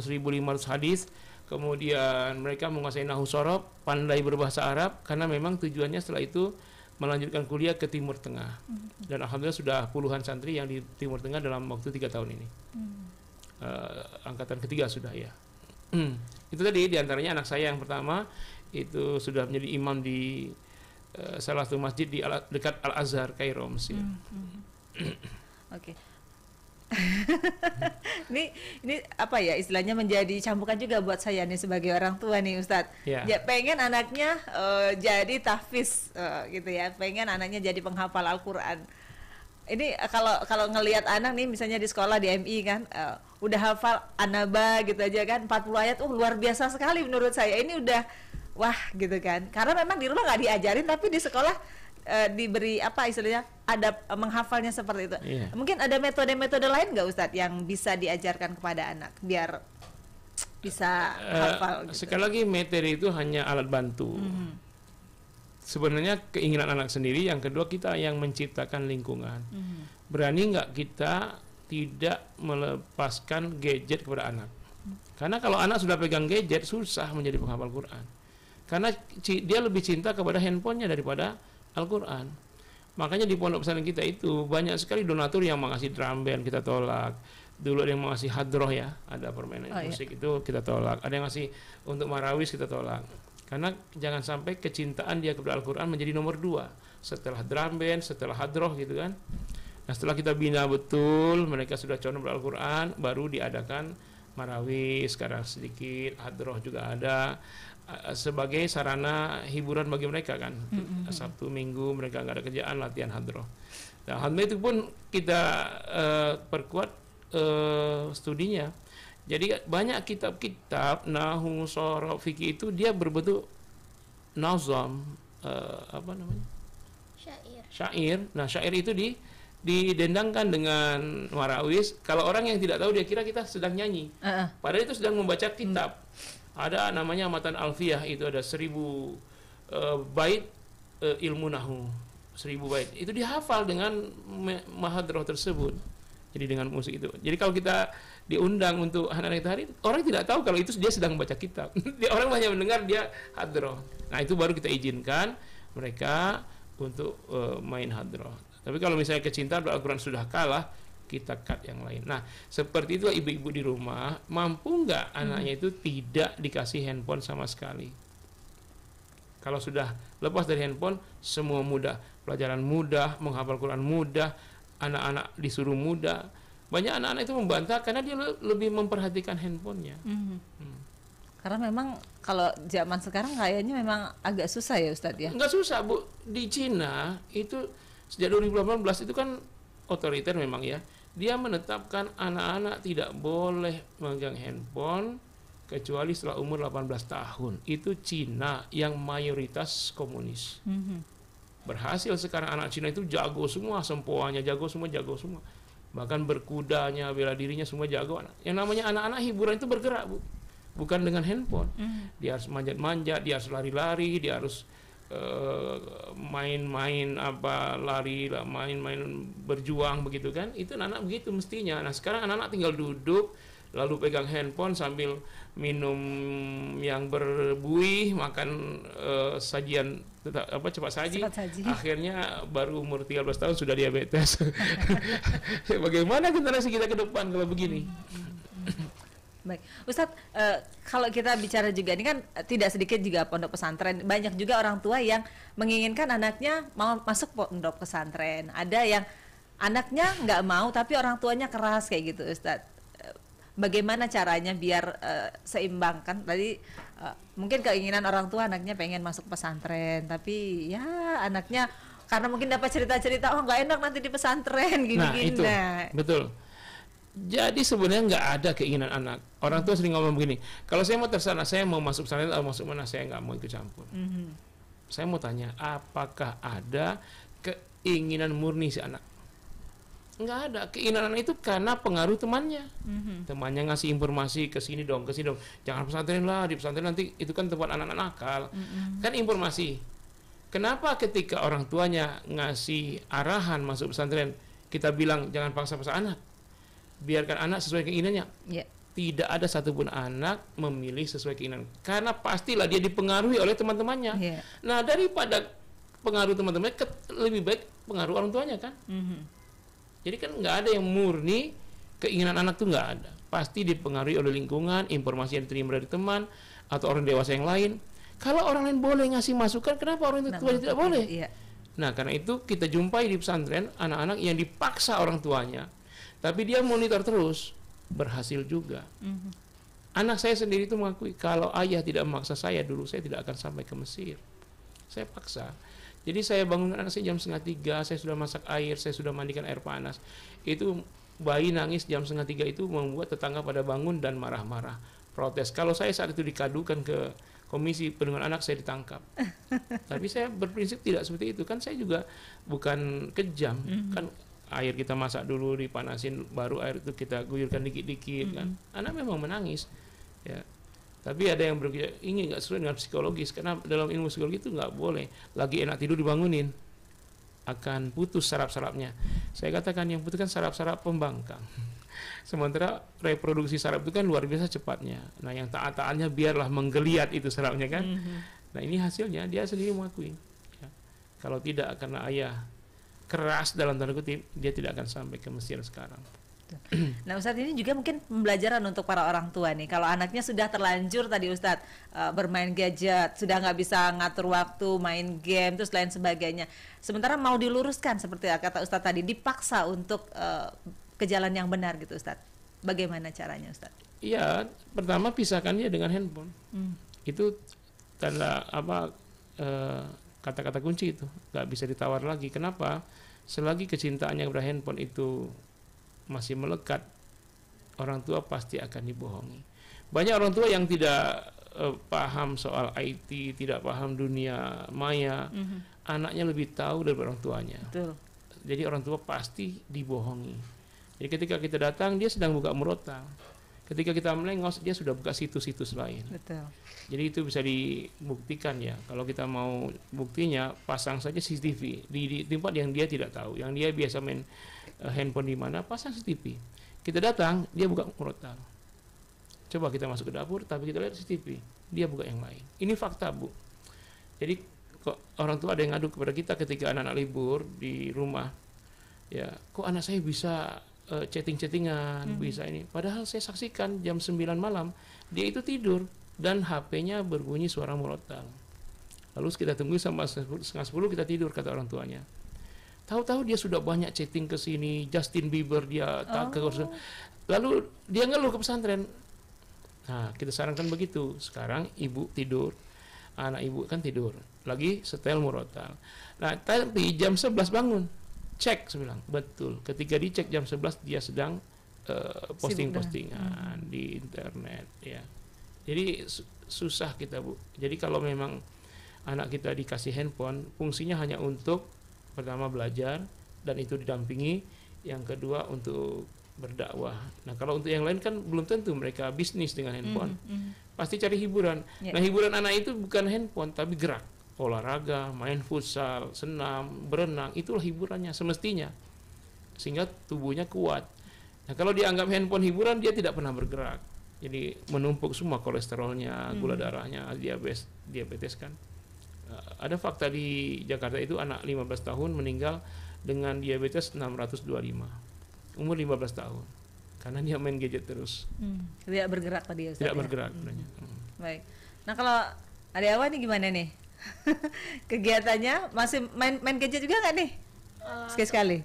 hadis. Kemudian mereka menguasai nahwu shorof, pandai berbahasa Arab, karena memang tujuannya setelah itu melanjutkan kuliah ke Timur Tengah. Dan alhamdulillah sudah puluhan santri yang di Timur Tengah dalam waktu 3 tahun ini. Angkatan ketiga sudah ya. Itu tadi diantaranya anak saya yang pertama itu sudah menjadi imam di salah satu masjid di dekat Al-Azhar Kairo Mesir. Oke. Ini apa ya istilahnya menjadi cambukan juga buat saya nih sebagai orang tua nih Ustadz. Ya, pengen anaknya jadi tahfiz gitu ya, pengen anaknya jadi penghafal Al-Quran. Ini kalau ngelihat anak nih misalnya di sekolah di MI kan udah hafal An-Naba gitu aja kan 40 ayat, luar biasa sekali menurut saya. Ini udah wah gitu kan, karena memang di rumah nggak diajarin tapi di sekolah diberi apa istilahnya ada menghafalnya seperti itu. Mungkin ada metode-metode lain nggak Ustadz yang bisa diajarkan kepada anak biar bisa hafal gitu? Sekali lagi materi itu hanya alat bantu. Sebenarnya keinginan anak sendiri. Yang kedua kita yang menciptakan lingkungan. Berani nggak kita tidak melepaskan gadget kepada anak? Karena kalau anak sudah pegang gadget susah menjadi penghafal Quran. Karena dia lebih cinta kepada handphonenya daripada Al-Quran. Makanya di pondok pesantren kita itu banyak sekali donatur yang mengasih drum band, kita tolak. Dulu ada yang mengasih hadroh ya, ada permainan musik itu kita tolak. Ada yang ngasih untuk marawis kita tolak. Karena jangan sampai kecintaan dia kepada Al-Quran menjadi nomor 2 setelah drum band, setelah hadroh gitu kan. Nah setelah kita bina betul mereka sudah condong kepada Al-Quran, baru diadakan marawis sekarang sedikit, hadroh juga ada sebagai sarana hiburan bagi mereka kan. Sabtu Minggu mereka nggak ada kerjaan, latihan hadroh. Nah hadroh itu pun kita perkuat studinya. Jadi banyak kitab-kitab nahwu, shorof, fikih itu dia berbentuk nazam, apa namanya? Syair. Nah syair itu didendangkan dengan warawis. Kalau orang yang tidak tahu dia kira kita sedang nyanyi, padahal itu sedang membaca kitab. Ada namanya Matan Alfiyah, itu ada 1000 bait ilmu nahwu, 1000 bait. Itu dihafal dengan mahadroh tersebut. Jadi dengan musik itu. Jadi kalau kita diundang untuk anak-anak tahari, orang tidak tahu kalau itu dia sedang membaca kitab. Orang hanya mendengar dia hadroh. Nah itu baru kita izinkan mereka untuk main hadroh. Tapi kalau misalnya kecintaan Al-Quran sudah kalah, kita cut yang lain. Nah, seperti itu ibu-ibu di rumah, mampu nggak anaknya itu tidak dikasih handphone sama sekali? Kalau sudah lepas dari handphone, semua mudah. Pelajaran mudah, menghafal Quran mudah, anak-anak disuruh mudah. Banyak anak-anak itu membantah karena dia lebih memperhatikan handphonenya. Karena memang kalau zaman sekarang kayaknya memang agak susah ya Ustadz ya? Nggak susah Bu. Di Cina itu sejak 2018 itu kan otoriter memang ya. Dia menetapkan anak-anak tidak boleh memegang handphone kecuali setelah umur 18 tahun. Itu Cina yang mayoritas komunis. Berhasil sekarang anak Cina itu jago semua, sempoanya jago semua. Bahkan berkudanya, bela dirinya semua jago. Yang namanya anak-anak hiburan itu bergerak, Bu. Bukan dengan handphone. Dia harus manjat-manjat, dia harus lari-lari, dia harus main-main main-main berjuang begitu kan. Itu anak-anak begitu mestinya. Nah, sekarang anak-anak tinggal duduk lalu pegang handphone sambil minum yang berbuih, makan sajian cepat saji. Akhirnya baru umur 13 tahun sudah diabetes. Bagaimana generasi kita ke depan kalau begini? Baik, Ustadz, kalau kita bicara juga ini kan tidak sedikit juga pondok pesantren, banyak juga orang tua yang menginginkan anaknya mau masuk pondok pesantren. Ada yang anaknya nggak mau tapi orang tuanya keras kayak gitu, Ustadz. Bagaimana caranya biar seimbang kan tadi mungkin keinginan orang tua anaknya pengen masuk pesantren tapi ya anaknya karena mungkin dapat cerita-cerita nggak enak nanti di pesantren gini-gini. Nah, itu betul. Jadi sebenarnya nggak ada keinginan anak. Orang tua sering ngomong begini, kalau saya mau terserah, saya mau masuk pesantren atau masuk mana, saya nggak mau ikut campur. Saya mau tanya, apakah ada keinginan murni si anak? Nggak ada. Keinginan anak itu karena pengaruh temannya. Temannya ngasih informasi ke sini dong. Jangan pesantren lah, di pesantren nanti itu kan tempat anak-anak nakal. Kan informasi. Kenapa ketika orang tuanya ngasih arahan masuk pesantren, kita bilang jangan paksa-paksa anak. Biarkan anak sesuai keinginannya. Tidak ada satupun anak memilih sesuai keinginan. Karena pastilah dia dipengaruhi oleh teman-temannya. Nah, daripada pengaruh teman-temannya, lebih baik pengaruh orang tuanya kan. Jadi kan nggak ada yang murni keinginan anak tuh nggak ada. Pasti dipengaruhi oleh lingkungan, informasi yang diterima dari teman atau orang dewasa yang lain. Kalau orang lain boleh ngasih masukan, kenapa orang tua tidak boleh? Nah, karena itu kita jumpai di pesantren anak-anak yang dipaksa orang tuanya, tapi dia monitor terus, berhasil juga. Anak saya sendiri itu mengakui, kalau ayah tidak memaksa saya dulu, saya tidak akan sampai ke Mesir. Saya paksa. Jadi saya bangun anak saya jam 2:30, saya sudah masak air, saya sudah mandikan air panas. Itu bayi nangis jam 2:30 itu membuat tetangga pada bangun dan marah-marah, protes. Kalau saya saat itu dikadukan ke Komisi Perlindungan Anak, saya ditangkap. Tapi saya berprinsip tidak seperti itu. Kan saya juga bukan kejam. Kan air kita masak dulu, dipanasin, baru air itu kita guyurkan dikit-dikit kan. Anak memang menangis. Ya. Tapi ada yang berpikir ini nggak sesuai dengan psikologis, karena dalam ilmu psikologi itu nggak boleh lagi enak tidur dibangunin, akan putus saraf-sarafnya. Saya katakan yang putus kan saraf-saraf pembangkang. Sementara reproduksi saraf itu kan luar biasa cepatnya. Nah, yang taat-taatnya biarlah menggeliat itu sarafnya kan. Nah, ini hasilnya dia sendiri mengakui. Ya. Kalau tidak karena ayah keras dalam tanda kutip, dia tidak akan sampai ke Mesir sekarang. Nah, Ustadz, ini juga mungkin pembelajaran untuk para orang tua nih. Kalau anaknya sudah terlanjur tadi Ustadz bermain gadget, sudah nggak bisa ngatur waktu, main game, terus lain sebagainya. Sementara mau diluruskan seperti kata Ustadz tadi, dipaksa untuk ke jalan yang benar gitu Ustadz. Bagaimana caranya Ustadz? Iya, pertama pisahkan dia dengan handphone. Itu tanda kata-kata kunci itu nggak bisa ditawar lagi. Kenapa? Selagi kecintaannya kepada handphone itu masih melekat, orang tua pasti akan dibohongi. Banyak orang tua yang tidak paham soal IT, tidak paham dunia maya, anaknya lebih tahu daripada orang tuanya. Betul. Jadi orang tua pasti dibohongi. Jadi ketika kita datang, dia sedang buka murotal. Ketika kita melengos, dia sudah buka situs-situs lain. Betul. Jadi itu bisa dibuktikan ya. Kalau kita mau buktinya, pasang saja CCTV di tempat yang dia tidak tahu, yang dia biasa main handphone di mana, pasang CCTV. Kita datang, dia buka murotal. Coba kita masuk ke dapur, tapi kita lihat CCTV, dia buka yang lain. Ini fakta, Bu. Jadi kok orang tua ada yang ngadu kepada kita ketika anak-anak libur di rumah, ya kok anak saya bisa chatting-chattingan, bisa ini. Padahal saya saksikan jam 9 malam dia itu tidur dan HP-nya berbunyi suara murotal. Lalu kita tunggu sampai 9:30 kita tidur, kata orang tuanya. Tahu-tahu dia sudah banyak chatting ke sini, Justin Bieber dia tak ke lalu dia ngeluh ke pesantren. Nah, kita sarankan begitu. Sekarang ibu tidur, anak ibu kan tidur, lagi setel murotal. Nah, tapi jam 11 bangun. Cek, saya bilang, betul. Ketika dicek jam 11 dia sedang posting-postingan di internet ya. Jadi susah kita, Bu. Jadi kalau memang anak kita dikasih handphone, fungsinya hanya untuk pertama belajar dan itu didampingi, yang kedua untuk berdakwah. Nah kalau untuk yang lain kan belum tentu mereka bisnis dengan handphone, pasti cari hiburan. Nah hiburan anak itu bukan handphone tapi gerak, olahraga, main futsal, senam, berenang, itulah hiburannya semestinya, sehingga tubuhnya kuat. Nah kalau dianggap handphone hiburan, dia tidak pernah bergerak, jadi menumpuk semua kolesterolnya, gula darahnya, diabetes kan. Ada fakta di Jakarta itu anak 15 tahun meninggal dengan diabetes 625, umur 15 tahun, karena dia main gadget terus. Tidak bergerak tadi ya Ustaz? Tidak bergerak. Baik. Nah kalau Adik Awa nih gimana nih? Kegiatannya masih main gadget juga nggak nih? Sekali-sekali?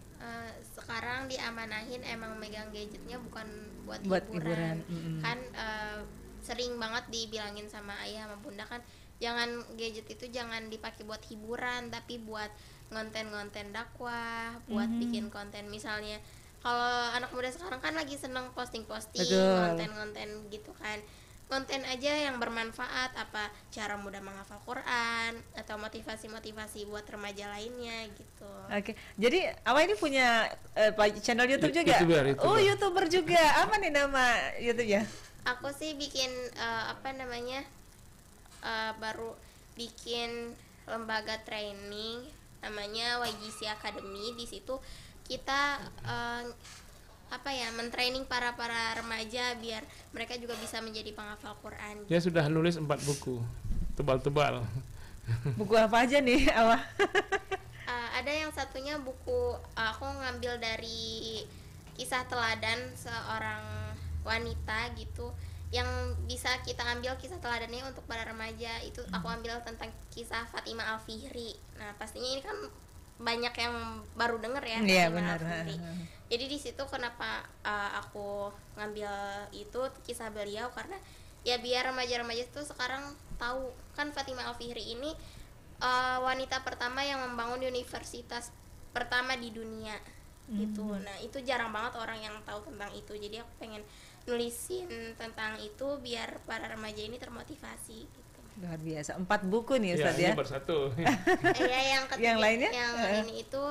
Sekarang diamanahin emang megang gadgetnya bukan buat hiburan. Kan sering banget dibilangin sama ayah sama bunda kan, jangan gadget itu jangan dipakai buat hiburan, tapi buat ngonten-ngonten dakwah, buat bikin konten. Misalnya kalau anak muda sekarang kan lagi seneng posting-posting, konten-konten gitu kan, konten aja yang bermanfaat, apa cara mudah menghafal Quran atau motivasi-motivasi buat remaja lainnya gitu. Oke, jadi Awa ini punya channel YouTube juga? YouTuber. Oh, YouTuber juga. Apa nih nama YouTube-nya? Aku sih bikin baru bikin lembaga training namanya YGC Academy. Di situ kita mentraining para remaja biar mereka juga bisa menjadi penghafal Quran. Dia sudah nulis 4 buku tebal-tebal. Buku apa aja nih Awa? Ada yang satunya buku aku ngambil dari kisah teladan seorang wanita gitu, yang bisa kita ambil kisah teladannya untuk para remaja. Itu aku ambil tentang kisah Fatimah Al-Fihri. Nah pastinya ini kan banyak yang baru denger ya. Iya benar. Jadi di situ kenapa aku ngambil itu kisah beliau, karena ya biar remaja-remaja itu sekarang tahu kan Fatimah Al-Fihri ini wanita pertama yang membangun universitas pertama di dunia gitu. Nah itu jarang banget orang yang tahu tentang itu. Jadi aku pengen nulisin tentang itu biar para remaja ini termotivasi gitu. Luar biasa, 4 buku nih Ustaz ya? Ini baru 1. yang ketiga, yang lainnya? Yang ini itu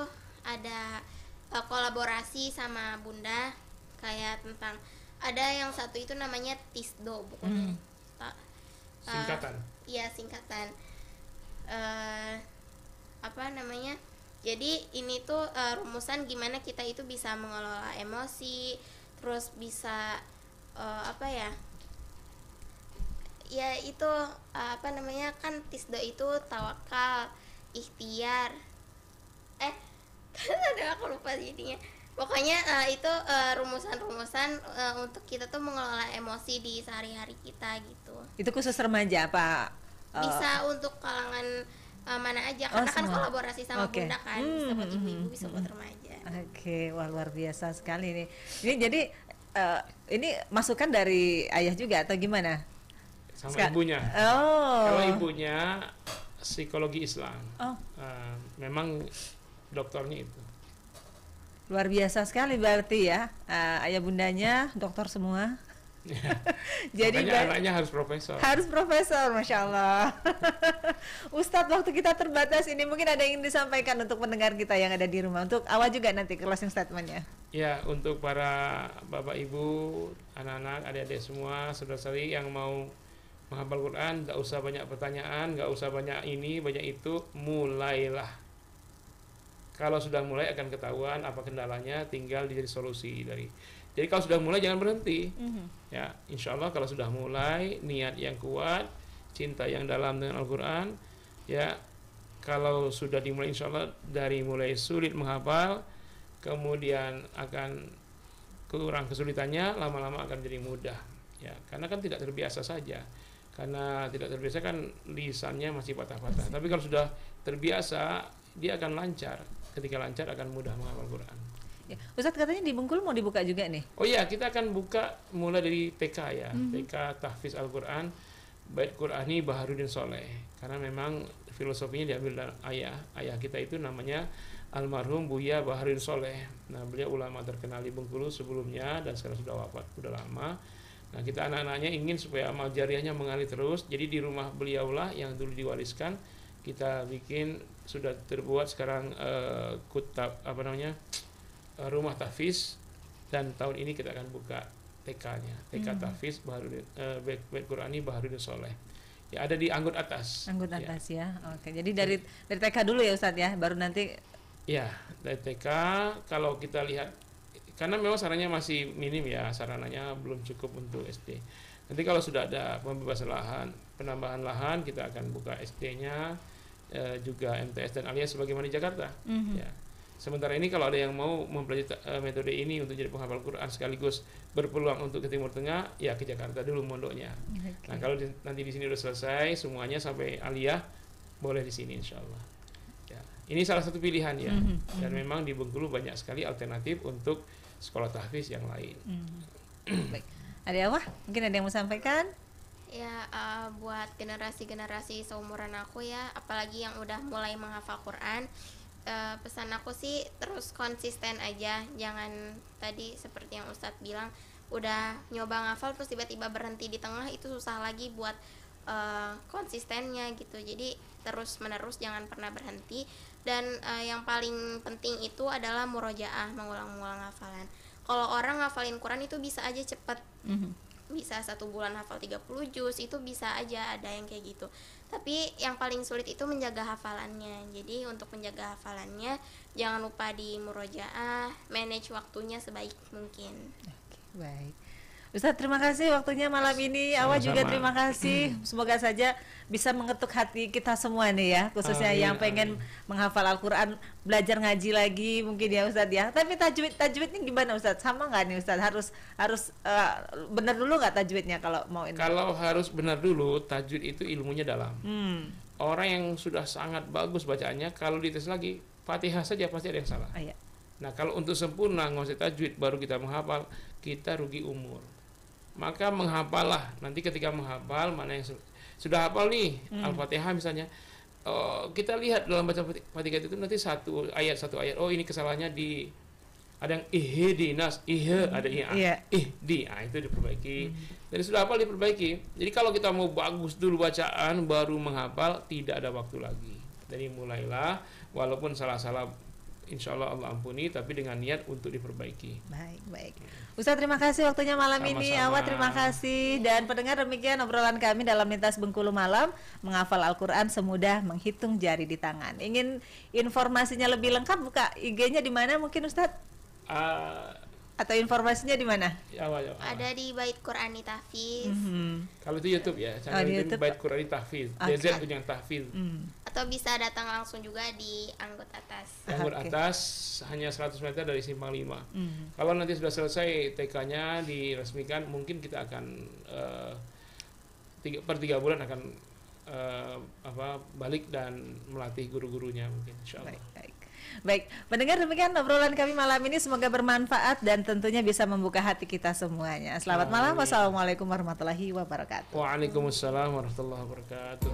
ada kolaborasi sama bunda, kayak tentang, ada yang satu itu namanya TISDO bukunya. Singkatan? Iya singkatan. Jadi ini tuh rumusan gimana kita itu bisa mengelola emosi, terus bisa kan TISDO itu tawakal, ikhtiar, aku lupa jadinya. Pokoknya itu rumusan-rumusan untuk kita tuh mengelola emosi di sehari-hari kita gitu. Itu khusus remaja apa? Bisa untuk kalangan mana aja, karena kan kolaborasi sama bunda kan, bisa buat ibu-ibu, bisa buat remaja. Oke, wah luar biasa sekali nih. Ini jadi ini masukan dari ayah juga atau gimana? Sama ibunya. Kalau ibunya psikologi Islam, memang doktornya itu. Luar biasa sekali berarti ya, ayah bundanya dokter semua. Jadi anaknya harus profesor. Harus profesor, masya Allah. Ustadz, waktu kita terbatas ini, mungkin ada yang ingin disampaikan untuk pendengar kita yang ada di rumah, untuk Awa juga nanti closing statementnya. Ya, untuk para bapak ibu, anak-anak, adik-adik semua, saudara-saudari yang mau menghafal Quran, gak usah banyak pertanyaan, gak usah banyak ini, banyak itu, mulailah. Kalau sudah mulai akan ketahuan apa kendalanya, tinggal dicari solusi dari. Jadi kalau sudah mulai jangan berhenti. Ya, insya Allah kalau sudah mulai, niat yang kuat, cinta yang dalam dengan Al-Quran, ya kalau sudah dimulai insya Allah dari mulai sulit menghafal, kemudian akan kurang kesulitannya, lama-lama akan jadi mudah. Ya, karena kan tidak terbiasa saja. Karena tidak terbiasa kan lisannya masih patah-patah. Tapi kalau sudah terbiasa, dia akan lancar. Ketika lancar akan mudah menghafal Quran. Ya. Ustadz katanya di Bengkulu mau dibuka juga nih? Oh iya, kita akan buka mulai dari TK ya, TK Tahfiz Al-Quran, Bait Qurani Baharudin Soleh. Karena memang filosofinya diambil dari ayah kita itu namanya almarhum Buya Baharudin Soleh. Nah beliau ulama terkenal di Bengkulu sebelumnya dan sekarang sudah wafat, sudah lama. Nah kita anak-anaknya ingin supaya amal jariahnya mengalir terus. Jadi di rumah beliaulah yang dulu diwariskan, kita bikin sudah terbuat sekarang kutab rumah tahfiz, dan tahun ini kita akan buka TK-nya, TK tahfiz Bait Qurani Baharudin Soleh. Ya, ada di Anggut Atas. Anggut Atas ya. Oke. Jadi dari TK dulu ya Ustadz ya, baru nanti. Ya, dari TK kalau kita lihat, karena memang sarannya masih minim ya, sarananya belum cukup untuk SD. Nanti kalau sudah ada pembebasan lahan, penambahan lahan, kita akan buka SD-nya, juga MTS dan Alia sebagaimana di Jakarta. Ya. Sementara ini kalau ada yang mau mempelajari metode ini untuk jadi penghafal Quran sekaligus berpeluang untuk ke Timur Tengah, ya ke Jakarta dulu mondoknya. Okay. Nah kalau nanti di sini udah selesai semuanya sampai Aliyah, boleh di sini insya Allah. Ya. Ini salah satu pilihan ya. Dan memang di Bengkulu banyak sekali alternatif untuk sekolah tahfiz yang lain. Baik. Ada apa? Mungkin ada yang mau sampaikan? Ya, buat generasi-generasi seumuran aku ya, apalagi yang udah mulai menghafal Quran, pesan aku sih terus konsisten aja, jangan tadi seperti yang Ustadz bilang udah nyoba ngafal terus tiba-tiba berhenti di tengah, itu susah lagi buat konsistennya gitu. Jadi terus menerus, jangan pernah berhenti. Dan yang paling penting itu adalah murojaah, mengulang-ulang hafalan. Kalau orang ngafalin Quran itu bisa aja cepet, bisa 1 bulan hafal 30 juz, itu bisa aja, ada yang kayak gitu. Tapi yang paling sulit itu menjaga hafalannya. Jadi untuk menjaga hafalannya jangan lupa di murojaah, manage waktunya sebaik mungkin. Oke, baik. Ustadz terima kasih waktunya malam ini. Awa juga terima kasih. Semoga saja bisa mengetuk hati kita semua nih ya, khususnya yang pengen menghafal Al-Quran, belajar ngaji lagi mungkin ya Ustadz ya. Tapi tajwidnya gimana Ustadz? Sama nggak nih Ustadz? Harus benar dulu nggak tajwidnya kalau mau ini? Kalau harus benar dulu, tajwid itu ilmunya dalam. Orang yang sudah sangat bagus bacaannya, kalau dites lagi Fatihah saja pasti ada yang salah. Iya. Nah kalau untuk sempurna nguasai tajwid baru kita menghafal, kita rugi umur. Maka menghafallah. Nanti ketika menghafal, mana yang sudah hafal nih Al-Fatihah misalnya, kita lihat dalam baca Fatihah itu nanti satu ayat, oh ini kesalahannya di, ada yang ihdinas, ada itu diperbaiki. Jadi sudah hafal diperbaiki. Jadi kalau kita mau bagus dulu bacaan baru menghafal, tidak ada waktu lagi. Jadi mulailah, walaupun salah-salah insya Allah Allah ampuni, tapi dengan niat untuk diperbaiki. Baik. Ustadz terima kasih waktunya malam ini. Awa terima kasih. Dan pendengar, demikian obrolan kami dalam Lintas Bengkulu Malam, menghafal Al-Quran semudah menghitung jari di tangan. Ingin informasinya lebih lengkap, buka IG-nya di mana mungkin Ustadz? Atau informasinya di mana? Ada di Bait Qurani Tahfiz. Kalau itu YouTube ya, channel itu Bait Qurani Tahfiz. DZ punya Tahfiz. Atau bisa datang langsung juga di Anggut Atas. Anggut Atas hanya 100 meter dari Simpang 5. Kalau nanti sudah selesai TK-nya diresmikan, mungkin kita akan per 3 bulan akan balik dan melatih guru-gurunya mungkin insyaallah. Baik, mendengar demikian obrolan kami malam ini, semoga bermanfaat dan tentunya bisa membuka hati kita semuanya. Selamat malam. Wassalamualaikum warahmatullahi wabarakatuh. Waalaikumsalam warahmatullahi wabarakatuh.